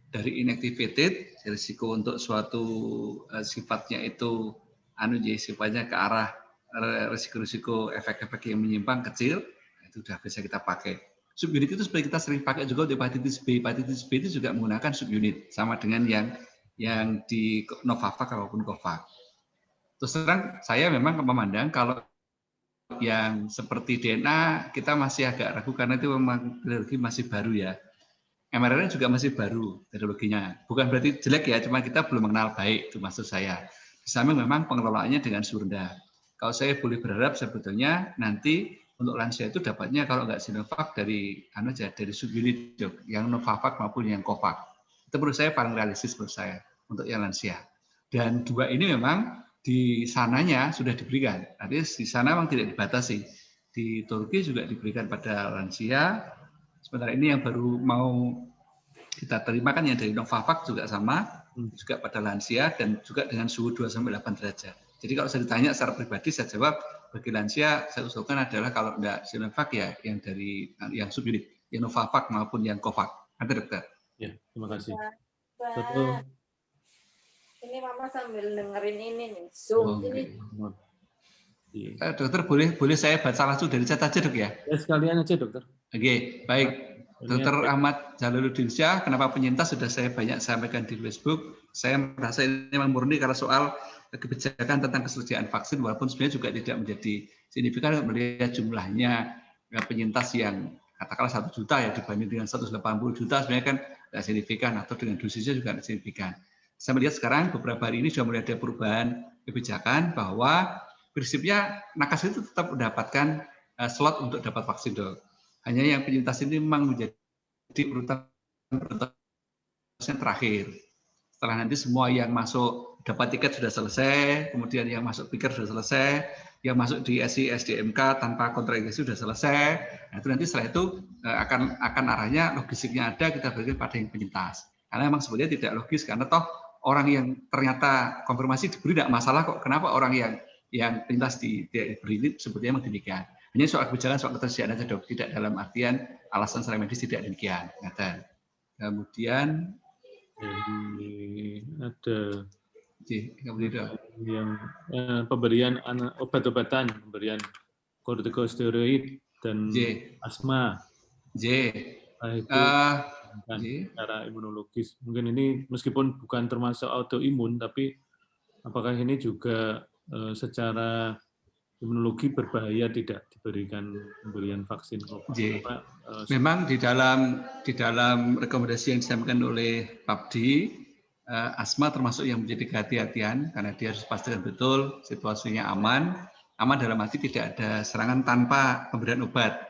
Dari inactivated risiko untuk suatu sifatnya itu sifatnya ke arah risiko-risiko efek-efek yang menyimpang kecil, itu sudah bisa kita pakai. Subunit itu seperti kita sering pakai juga untuk hepatitis B. Hepatitis B itu juga menggunakan subunit, sama dengan yang di Novavax maupun Covax. Terus terang, saya memang memandang kalau yang seperti DNA, kita masih agak ragu karena itu memang teknologi masih baru ya. mRNA juga masih baru teknologinya. Bukan berarti jelek ya, cuma kita belum mengenal baik, itu maksud saya. Di samping memang pengelolaannya dengan rendah. Kalau saya boleh berharap sebetulnya nanti untuk lansia itu dapatnya kalau nggak Sinovac dari subunit yang Novavax maupun yang Covax. Itu menurut saya paling realistis menurut saya untuk yang lansia. Dan dua ini memang di sananya sudah diberikan. Artinya di sana memang tidak dibatasi. Di Turki juga diberikan pada lansia. Sementara ini yang baru mau kita terima kan yang dari Novavax juga sama, juga pada lansia dan juga dengan suhu 2-8 derajat. Jadi kalau saya ditanya secara pribadi, saya jawab bagi lansia saya usulkan adalah kalau enggak Sinovac ya yang dari yang subunit, yang Novavax maupun yang Covax. Ada dokter? Ya, terima kasih. Ini Mama sambil dengerin ini nih, Zoom ini. Dokter boleh saya baca langsung dari chat aja dok ya? Ya sekalian aja dokter. Oke, baik. Dokter Ahmad Jaluluddin Syah, kenapa penyintas sudah saya banyak sampaikan di Facebook. Saya merasa ini memang murni karena soal kebijakan tentang ketersediaan vaksin, walaupun sebenarnya juga tidak menjadi signifikan melihat jumlahnya penyintas yang katakanlah 1 juta ya dibanding dengan 180 juta sebenarnya kan tidak signifikan, atau dengan dosisnya juga tidak signifikan. Saya melihat sekarang beberapa hari ini sudah mulai ada perubahan kebijakan bahwa prinsipnya nakes itu tetap mendapatkan slot untuk dapat vaksin dok. Hanya yang penyintas ini memang menjadi urutan terakhir. Setelah nanti semua yang masuk dapat tiket sudah selesai, kemudian yang masuk pikir sudah selesai, yang masuk di SI SDMK tanpa kontraindikasi sudah selesai. Nah, itu nanti setelah itu akan arahnya logistiknya ada, kita berikan pada yang penyintas. Karena memang sebenarnya tidak logis karena toh orang yang ternyata konfirmasi diberi tidak masalah kok. Kenapa orang yang penyintas diberi ini sebetulnya memang demikian. Hanya soal kebijakan, soal ketersediaan saja dok, tidak dalam artian alasan secara medis tidak demikian. Kemudian ada yang pemberian obat-obatan, pemberian kortikosteroid dan asma. dijalankan secara imunologis. Mungkin ini meskipun bukan termasuk autoimun, tapi apakah ini juga secara imunologi berbahaya tidak diberikan pemberian vaksin COVID? Memang di dalam rekomendasi yang disampaikan oleh PAPDI, asma termasuk yang menjadi kehati-hatian karena dia harus pastikan betul situasinya aman dalam arti tidak ada serangan tanpa pemberian obat.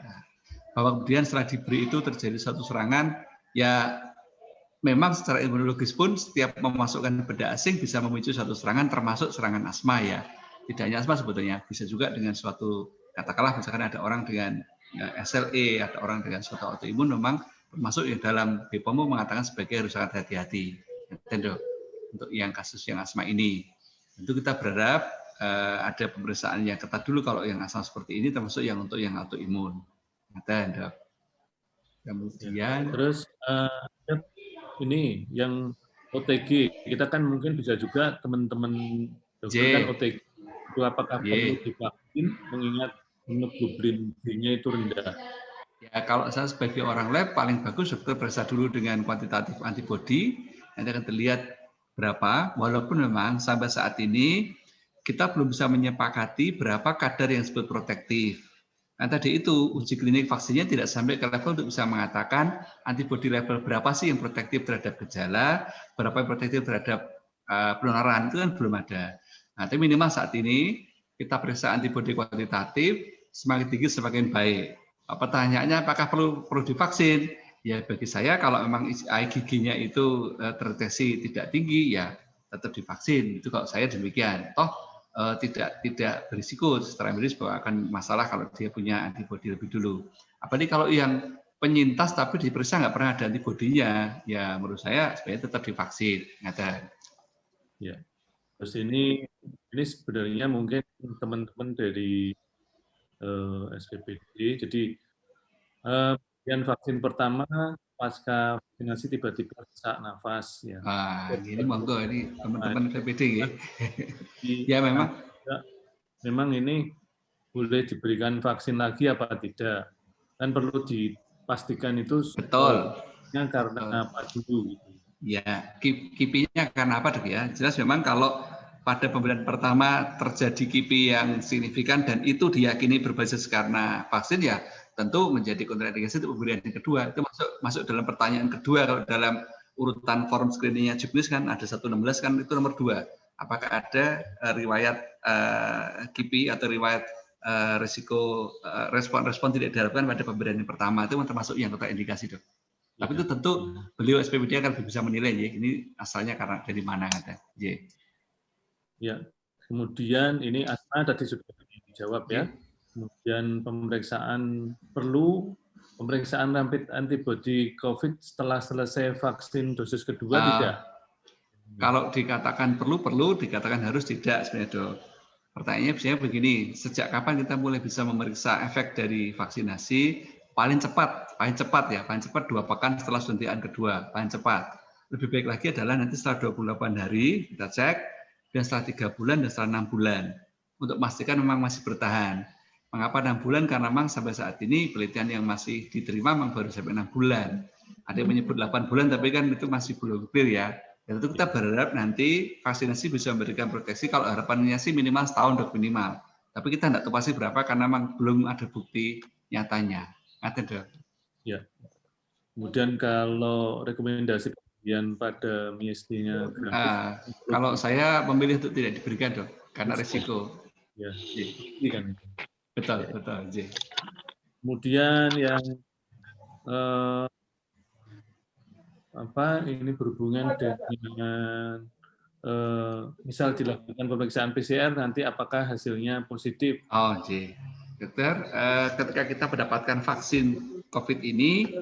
Bahwa kemudian setelah diberi itu terjadi satu serangan, ya memang secara imunologis pun setiap memasukkan benda asing bisa memicu satu serangan, termasuk serangan asma ya. Tidak hanya asma sebetulnya, bisa juga dengan suatu, katakanlah misalkan ada orang dengan SLE, ada orang dengan suatu autoimun, memang termasuk yang dalam BPOM mengatakan sebagai harus sangat hati-hati. Untuk yang kasus yang asma ini. Tentu kita berharap ada pemeriksaan yang ketat dulu kalau yang asma seperti ini, termasuk yang untuk yang autoimun. Kemudian terus ini yang OTG, kita kan mungkin bisa juga teman-teman dokter kan OTG itu apakah perlu divaksin mengingat hemoglobin B-nya itu rendah? Ya, kalau saya sebagai orang lab paling bagus dokter periksa dulu dengan kuantitatif antibodi, nanti akan terlihat berapa, walaupun memang sampai saat ini kita belum bisa menyepakati berapa kadar yang disebut protektif. Nah, tadi itu uji klinik vaksinnya tidak sampai ke level untuk bisa mengatakan antibodi level berapa sih yang protektif terhadap gejala, berapa yang protektif terhadap penularan, itu kan belum ada. Nah, tapi minimal saat ini kita periksa antibodi kuantitatif, semakin tinggi semakin baik. Pertanyaannya apakah perlu divaksin? Ya bagi saya kalau memang IgG-nya itu terdeteksi tidak tinggi, ya tetap divaksin. Itu kalau saya demikian. Toh tidak berisiko secara medis bahwa akan masalah kalau dia punya antibodi lebih dulu. Apalagi kalau yang penyintas tapi diperiksa nggak pernah ada antibodinya, ya menurut saya sebaiknya tetap divaksin. Ya, terus ini sebenarnya mungkin teman-teman dari SPPD, jadi yang vaksin pertama pasca vaksinasi tiba-tiba sesak nafas ya. Ini monggo ini teman-teman SPPD ya. Ya memang ini boleh diberikan vaksin lagi apa tidak? Kan perlu dipastikan itu betul. Karena apa dulu gitu. Ya, KIPI-nya karena apa dok ya? Jelas memang kalau pada pemberian pertama terjadi KIPI yang signifikan dan itu diyakini berbasis karena vaksin, ya tentu menjadi kontraindikasi untuk pemberian yang kedua. Itu masuk dalam pertanyaan kedua. Kalau dalam urutan form screeningnya juknis kan ada 116 kan itu nomor 2. Apakah ada riwayat KIPI atau riwayat risiko respon tidak diharapkan pada pemberian yang pertama, itu termasuk yang kontraindikasi dok. Tapi itu tentu beliau SPPD akan bisa menilai ya ini asalnya karena dari mana kata. Ya. Kemudian ini asma tadi sudah dijawab ya. Kemudian pemeriksaan rapid antibody COVID setelah selesai vaksin dosis kedua tidak? Kalau dikatakan perlu, dikatakan harus tidak sebenarnya dok. Pertanyaannya biasanya begini, sejak kapan kita mulai bisa memeriksa efek dari vaksinasi? Paling cepat 2 pekan setelah suntikan kedua, paling cepat. Lebih baik lagi adalah nanti setelah 28 hari kita cek, dan setelah 3 bulan dan setelah 6 bulan. Untuk memastikan memang masih bertahan. Mengapa 6 bulan? Karena memang sampai saat ini penelitian yang masih diterima memang baru sampai 6 bulan. Ada yang menyebut 8 bulan, tapi kan itu masih belum clear ya. Dan itu kita berharap nanti vaksinasi bisa memberikan proteksi, kalau harapannya sih minimal setahun dok minimal. Tapi kita tidak tahu pasti berapa karena memang belum ada bukti nyatanya. Ya. Kemudian kalau rekomendasi pemberian pada MISD-nya kalau saya memilih untuk tidak diberikan dok karena risiko. Ya. Kan. Betul. Kemudian yang ini berhubungan dengan misal dilakukan pemeriksaan PCR nanti apakah hasilnya positif? Dokter, ketika kita mendapatkan vaksin COVID ini,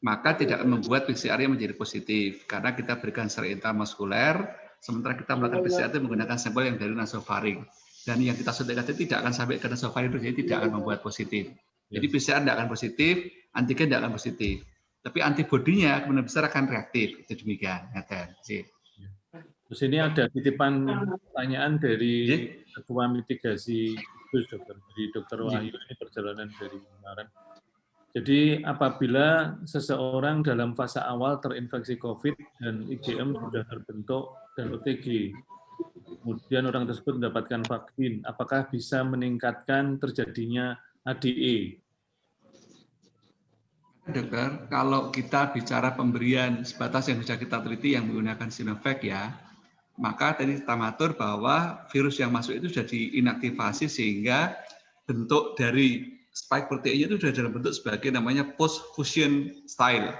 maka tidak akan membuat PCR-nya menjadi positif karena kita berikan secara intramuskuler, sementara kita melakukan PCR itu menggunakan sampel yang dari nasofaring. Dan yang kita suntikan itu tidak akan sampai ke nasofaring, jadi tidak akan membuat positif. Jadi PCR tidak akan positif, antigen tidak akan positif. Tapi antibodinya kemungkinan besar akan reaktif. Itu demikian. Terus ini ada titipan pertanyaan dari Ketua Mitigasi Dokter, dari Dr. Wahyu, ini perjalanan dari kemarin. Jadi apabila seseorang dalam fase awal terinfeksi COVID dan IgM sudah terbentuk dan OTG, kemudian orang tersebut mendapatkan vaksin, apakah bisa meningkatkan terjadinya ADE? Dokter, kalau kita bicara pemberian sebatas yang sudah kita teliti yang menggunakan Sinovac ya, maka tadi kita mengatur bahwa virus yang masuk itu sudah diinaktivasi sehingga bentuk dari spike proteinnya itu sudah dalam bentuk sebagai namanya post fusion style.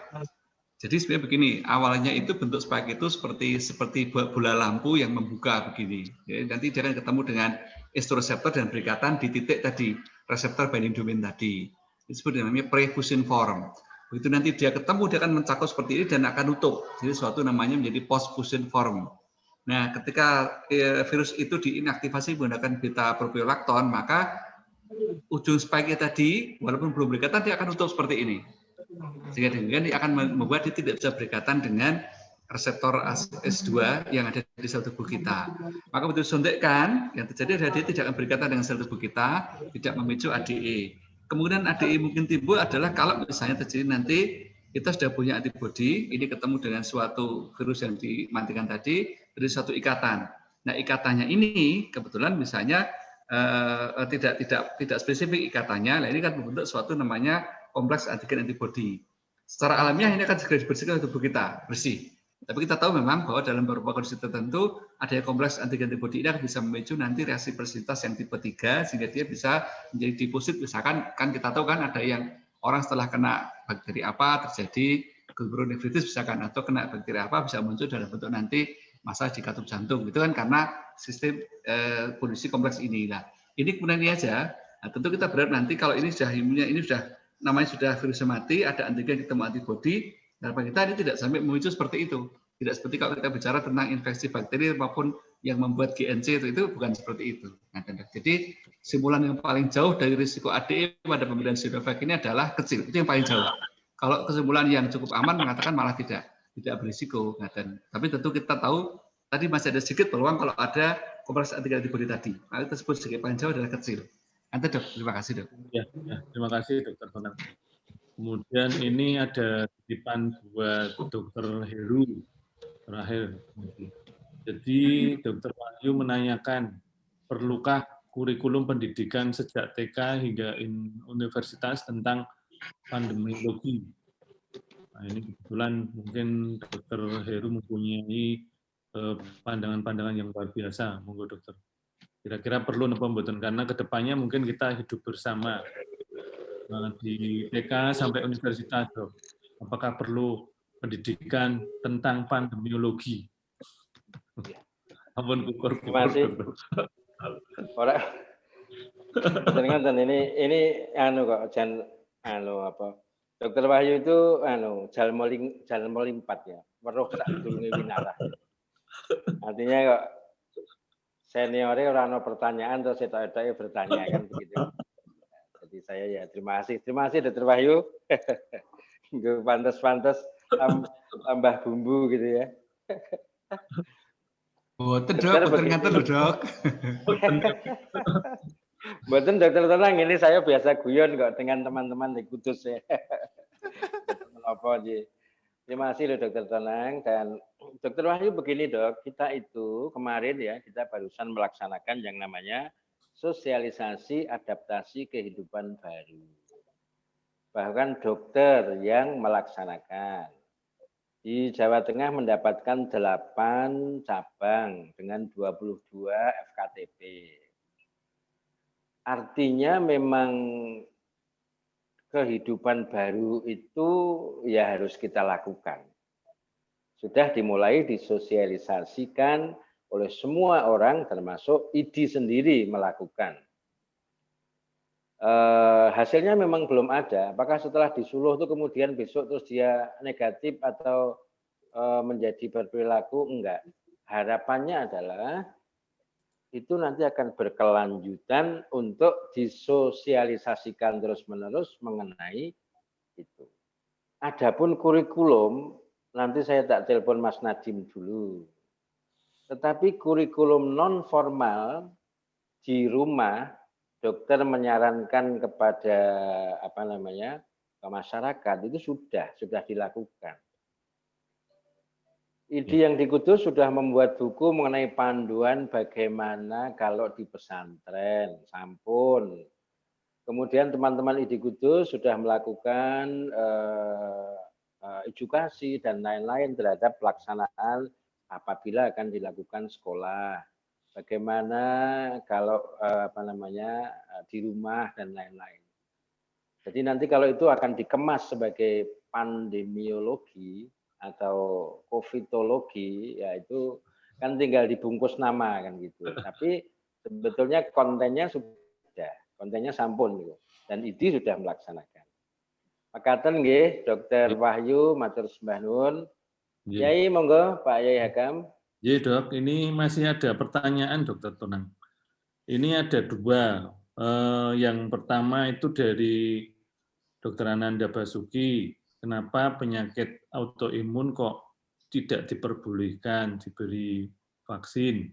Jadi sebenarnya begini, awalnya itu bentuk spike itu seperti bola lampu yang membuka begini. Jadi nanti dia akan ketemu dengan estroreseptor dan berikatan di titik tadi reseptor binding domain tadi. Disebut namanya pre-fusion form. Begitu nanti dia ketemu, dia akan mencakup seperti ini dan akan nutup. Jadi suatu namanya menjadi post-fusion form. Nah, ketika virus itu diinaktivasi menggunakan beta propiolacton, maka ujung spike tadi, walaupun belum berikatan, dia akan nutup seperti ini. Sehingga dia akan membuat dia tidak bisa berikatan dengan reseptor S2 yang ada di sel tubuh kita. Maka begitu disuntikkan, yang terjadi adalah dia tidak akan berikatan dengan sel tubuh kita, tidak memicu ADE. Kemungkinan ADE mungkin timbul adalah kalau misalnya terjadi nanti kita sudah punya antibodi, ini ketemu dengan suatu virus yang dimatikan tadi, dari suatu ikatan. Nah, ikatannya ini kebetulan misalnya tidak spesifik ikatannya, nah ini kan membentuk suatu namanya kompleks antigen antibodi. Secara alamiah ini akan segera dibersihkan oleh tubuh kita, bersih. Tapi kita tahu memang bahwa dalam beberapa kondisi tertentu ada kompleks antigen antibodi ini akan bisa memicu nanti reaksi persitas yang tipe 3 sehingga dia bisa menjadi deposit. Misalkan kan kita tahu kan ada yang orang setelah kena bakteri apa terjadi glomerulonefritis misalkan, atau kena bakteri apa bisa muncul dalam bentuk nanti masalah di katup jantung. Itu kan karena sistem kondisi kompleks ini. Nah, ini kemudian ini aja. Nah, tentu kita berharap nanti kalau ini sudah imunnya ini sudah namanya sudah virusnya mati, ada antigen ketemu antibodi, harapan kita ini tidak sampai memicu seperti itu. Tidak seperti kalau kita bicara tentang infeksi bakteri maupun yang membuat GNC itu bukan seperti itu. Nah, jadi simpulan yang paling jauh dari risiko ADE pada pemberian Sinovac ini adalah kecil. Itu yang paling jauh. Kalau kesimpulan yang cukup aman mengatakan malah tidak berisiko. Nah, tapi tentu kita tahu tadi masih ada sedikit peluang kalau ada kompleks antigen antibodi tadi. Nah, itu tersebut sebagai paling jauh adalah kecil. Nanti dok, terima kasih dok. Ya, terima kasih Dokter Tonang. Kemudian ini ada titipan buat Dokter Heru terakhir. Jadi Dokter Wahyu menanyakan, perlukah kurikulum pendidikan sejak TK hingga universitas tentang pandemiologi? Nah, ini kebetulan mungkin Dokter Heru mempunyai pandangan-pandangan yang luar biasa. Monggo Dokter. Kira-kira perlu apa mboten, karena kedepannya mungkin kita hidup bersama di TK sampai universitas, Dok. Apakah perlu pendidikan tentang pandemiologi? Ampun kukur. Ora. Betul ini anu kok jan anu apa? Dokter Wahyu itu anu jalmo limpat ya. Weruh sak durunge winarah. Artinya kok seniore ora ana pertanyaan terus etok-etoke bertanya kan begitu. Jadi saya ya terima kasih Dokter Wahyu. Nggih pantes-pantes tambah bumbu gitu ya. Boten dok, boten ngaten dok. Boten Dokter Tonang, ini saya biasa guyon kok dengan teman-teman di Kudus ya. Apa sih? Terima kasih loh Dokter Tonang. Dan Dokter Wahyu begini dok, kita itu kemarin ya kita barusan melaksanakan yang namanya sosialisasi adaptasi kehidupan baru. Bahkan dokter yang melaksanakan. Di Jawa Tengah mendapatkan 8 cabang dengan 22 FKTP. Artinya memang kehidupan baru itu ya harus kita lakukan. Sudah dimulai disosialisasikan oleh semua orang termasuk ID sendiri melakukan. Hasilnya memang belum ada. Apakah setelah disuluh itu kemudian besok terus dia negatif atau menjadi berperilaku? Enggak. Harapannya adalah itu nanti akan berkelanjutan untuk disosialisasikan terus-menerus mengenai itu. Adapun kurikulum, nanti saya tak telepon Mas Nadiem dulu. Tetapi kurikulum non formal di rumah dokter menyarankan kepada ke masyarakat itu sudah dilakukan. IDI yang di Kudus sudah membuat buku mengenai panduan bagaimana kalau di pesantren, sampun. Kemudian teman-teman IDI Kudus sudah melakukan edukasi dan lain-lain terhadap pelaksanaan apabila akan dilakukan sekolah. Bagaimana kalau di rumah dan lain-lain. Jadi nanti kalau itu akan dikemas sebagai pandemiologi atau covidologi, ya itu kan tinggal dibungkus nama kan gitu. Tapi sebetulnya kontennya sampun gitu. Dan IDI sudah melaksanakan. Makaten nggih, Dr. Wahyu matur sembah nuwun. Yai monggo Pak Yai Hakam. Ya Dok, ini masih ada pertanyaan Dr. Tonang. Ini ada dua. Yang pertama itu dari Dr. Ananda Basuki. Kenapa penyakit autoimun kok tidak diperbolehkan diberi vaksin?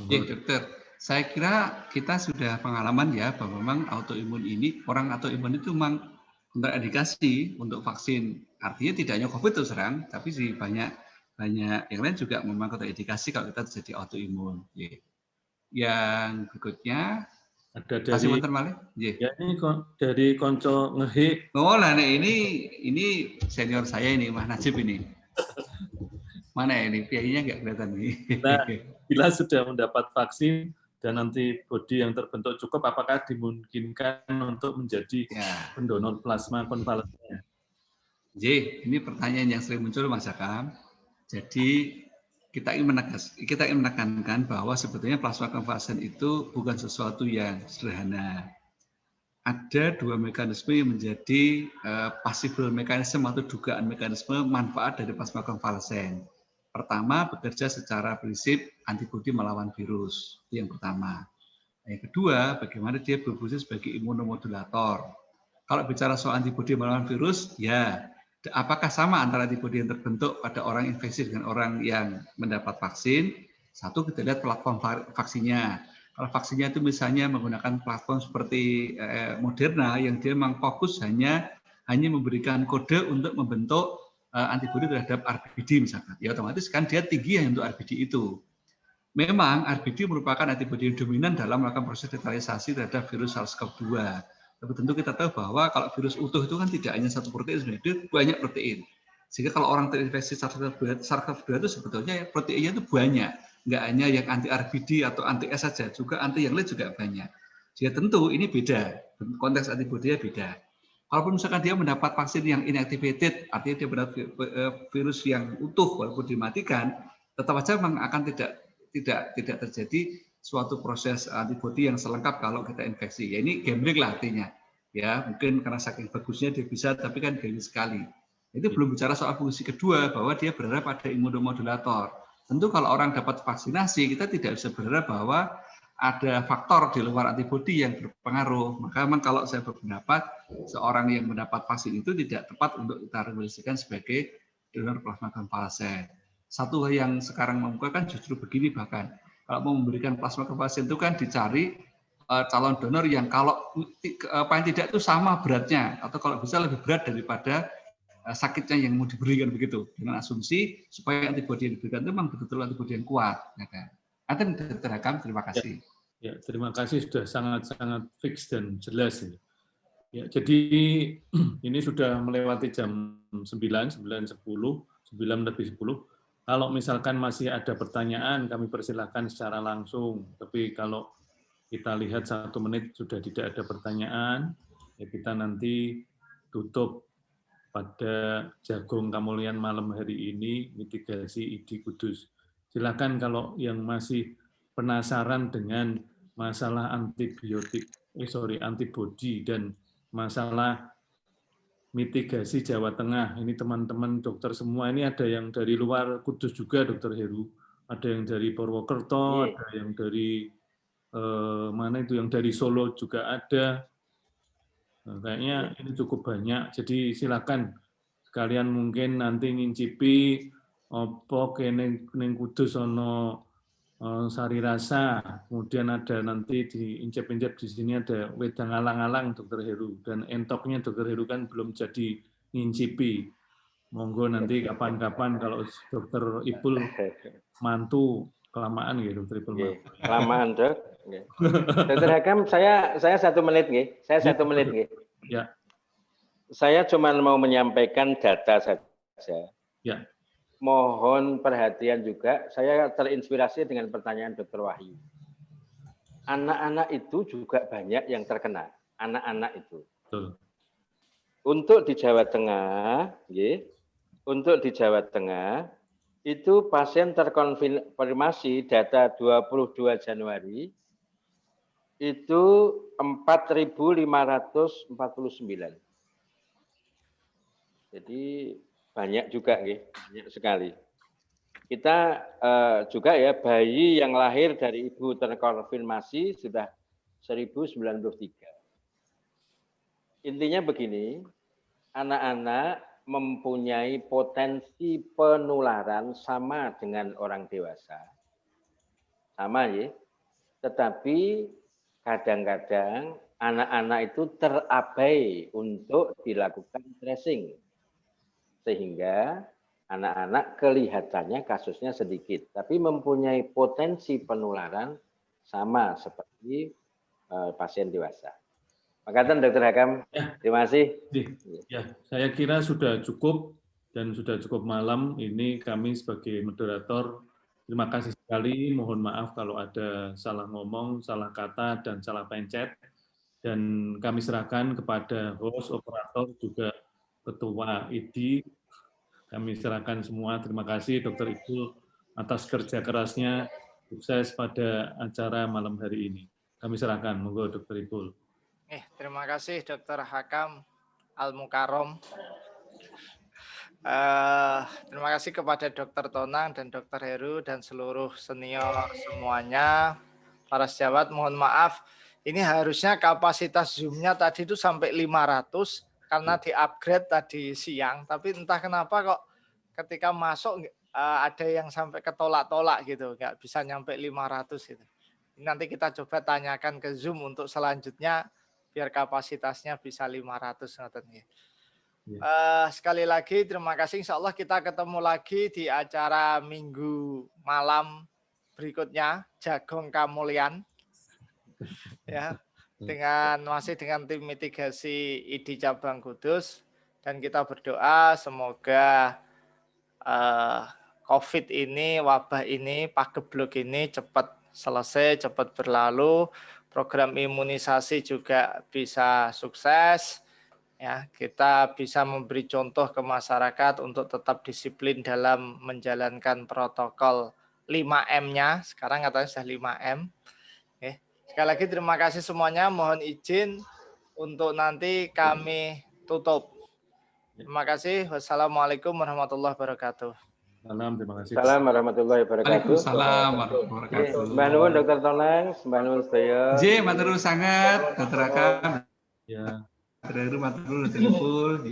Ya, dokter. Saya kira kita sudah pengalaman ya bahwa memang autoimun ini, orang autoimun itu memang terindikasi untuk vaksin. Artinya tidak hanya COVID terus terang, tapi sih banyak yang lain juga memang terindikasi kalau kita terjadi autoimun. Ya. Yang berikutnya ada dari ya, ini dari Konco Ngehe. Oh, nah ini senior saya ini, Mas Najib ini. Mana ini? Piainya nggak kelihatan nih. Nah, bila sudah mendapat vaksin dan antibodi yang terbentuk cukup, apakah dimungkinkan untuk menjadi pendonor plasma konvalesen? Ini pertanyaan yang sering muncul, Mas Hakam. Jadi kita ingin menekankan bahwa sebetulnya plasma konvalesen itu bukan sesuatu yang sederhana. Ada dua mekanisme yang menjadi possible mekanisme atau dugaan mekanisme manfaat dari plasma konvalesen. Pertama, bekerja secara prinsip antibodi melawan virus. Itu yang pertama. Yang kedua, bagaimana dia berfungsi sebagai imunomodulator. Kalau bicara soal antibodi melawan virus, ya apakah sama antara antibodi yang terbentuk pada orang infeksi dengan orang yang mendapat vaksin? Satu, kita lihat platform vaksinnya. Kalau vaksinnya itu misalnya menggunakan platform seperti Moderna yang dia memang fokus hanya memberikan kode untuk membentuk antibodi terhadap RBD misalkan. Ya otomatis kan dia tinggi untuk RBD itu. Memang RBD merupakan antibodi yang dominan dalam melakukan proses netralisasi terhadap virus SARS-CoV-2. Tapi tentu kita tahu bahwa kalau virus utuh itu kan tidak hanya satu protein, sebenarnya banyak protein. Sehingga kalau orang terinfeksi SARS-CoV-2 itu sebetulnya proteinnya itu banyak. Nggak hanya yang anti RBD atau anti S saja, juga anti yang lain juga banyak. Jadi tentu ini beda, konteks antibodinya beda. Kalaupun misalkan dia mendapat vaksin yang inactivated, artinya dia mendapat virus yang utuh walaupun dimatikan, tetap saja memang akan tidak terjadi suatu proses antibodi yang selengkap kalau kita infeksi. Ya ini gambling lah artinya. Ya mungkin karena saking bagusnya dia bisa, tapi kan gambling sekali. Itu belum bicara soal fungsi kedua bahwa dia berharap pada imunomodulator. Tentu kalau orang dapat vaksinasi, kita tidak bisa berharap bahwa ada faktor di luar antibodi yang berpengaruh. Maka memang kalau saya berpendapat seorang yang mendapat vaksin itu tidak tepat untuk kita rekomendasikan sebagai donor plasma konvalesen. Satu hal yang sekarang membukakan justru begini bahkan. Kalau mau memberikan plasma konvalesen itu kan dicari calon donor yang kalau paling tidak itu sama beratnya atau kalau bisa lebih berat daripada sakitnya yang mau diberikan begitu, dengan asumsi supaya antibodi yang diberikan itu memang betul-betul antibodi yang kuat. Ya kan? Dr. Hakam, terima kasih. Ya, terima kasih sudah sangat-sangat fix dan jelas. Ya, jadi ini sudah melewati jam 9:10, 9 lebih 10. Kalau misalkan masih ada pertanyaan, kami persilahkan secara langsung. Tapi kalau kita lihat 1 menit sudah tidak ada pertanyaan, ya kita nanti tutup pada Jagung Kamulian malam hari ini, mitigasi IDI Kudus. Silakan kalau yang masih penasaran dengan masalah antibodi dan masalah mitigasi Jawa Tengah. Ini teman-teman dokter semua, ini ada yang dari luar Kudus juga, Dokter Heru. Ada yang dari Purwokerto, ada yang dari mana itu, yang dari Solo juga ada. Nah, kayaknya ini cukup banyak. Jadi silakan sekalian mungkin nanti ngincipi opo kene ning Kudus ono sari rasa, kemudian ada nanti diinjek-injek di sini ada wedang alang-alang Dokter Heru, dan entoknya Dokter Heru kan belum jadi ngincipi. Monggo nanti kapan-kapan kalau Dokter Ipul mantu kelamaan gitu, Dokter Ipul mantu. Kelamaan, Dok. Dokter Hakam, saya 1 menit nggih. Saya 1 menit nggih. Ya. Saya cuma mau menyampaikan data saja. Ya. Mohon perhatian juga, saya terinspirasi dengan pertanyaan Dr. Wahyu. Anak-anak itu juga banyak yang terkena, anak-anak itu. Betul. Untuk di Jawa Tengah, untuk di Jawa Tengah, itu pasien terkonfirmasi data 22 Januari, itu 4.549. Jadi banyak juga, banyak sekali. Kita juga ya bayi yang lahir dari ibu terkonfirmasi sudah 1093. Intinya begini, anak-anak mempunyai potensi penularan sama dengan orang dewasa. Sama ya. Tetapi kadang-kadang anak-anak itu terabai untuk dilakukan tracing. Sehingga anak-anak kelihatannya kasusnya sedikit, tapi mempunyai potensi penularan sama seperti pasien dewasa. Makasih Dr. Hakam. Terima kasih. Ya, saya kira sudah cukup dan sudah cukup malam. Ini kami sebagai moderator, terima kasih sekali. Mohon maaf kalau ada salah ngomong, salah kata, dan salah pencet. Dan kami serahkan kepada host, operator, juga Ketua ID. Kami serahkan semua. Terima kasih Dr. Ipul atas kerja kerasnya. Sukses pada acara malam hari ini. Kami serahkan. Monggo Dr. Ipul. Terima kasih Dr. Hakam Al-Mukarrom. Terima kasih kepada Dr. Tonang dan Dr. Heru dan seluruh senior semuanya. Para sejawat, mohon maaf. Ini harusnya kapasitas Zoom-nya tadi itu sampai 500 karena di-upgrade tadi siang. Tapi entah kenapa kok ketika masuk ada yang sampai ketolak-tolak gitu. Nggak bisa nyampe 500 gitu. Nanti kita coba tanyakan ke Zoom untuk selanjutnya biar kapasitasnya bisa 500. Sekali lagi terima kasih. Insya Allah kita ketemu lagi di acara minggu malam berikutnya, Jagong Kamulian. Ya, masih dengan tim mitigasi ID Cabang Kudus, dan kita berdoa semoga COVID ini, wabah ini, pagebluk ini cepat selesai, cepat berlalu, program imunisasi juga bisa sukses, ya, kita bisa memberi contoh ke masyarakat untuk tetap disiplin dalam menjalankan protokol 5M-nya, sekarang katanya sudah 5M. Sekali lagi terima kasih semuanya, mohon izin untuk nanti kami tutup. Terima kasih. Wassalamualaikum warahmatullahi wabarakatuh. Salam, terima kasih. Salam warahmatullahi wabarakatuh. Waalaikumsalam warahmatullahi wabarakatuh. Mbak Nuwun, Dr. Tonang, Mbak Nuwun sedaya. Matur nuwun sangat, Dr. Hakam. Ya. Dr. Heru matur nuwun, Dr. Ipul.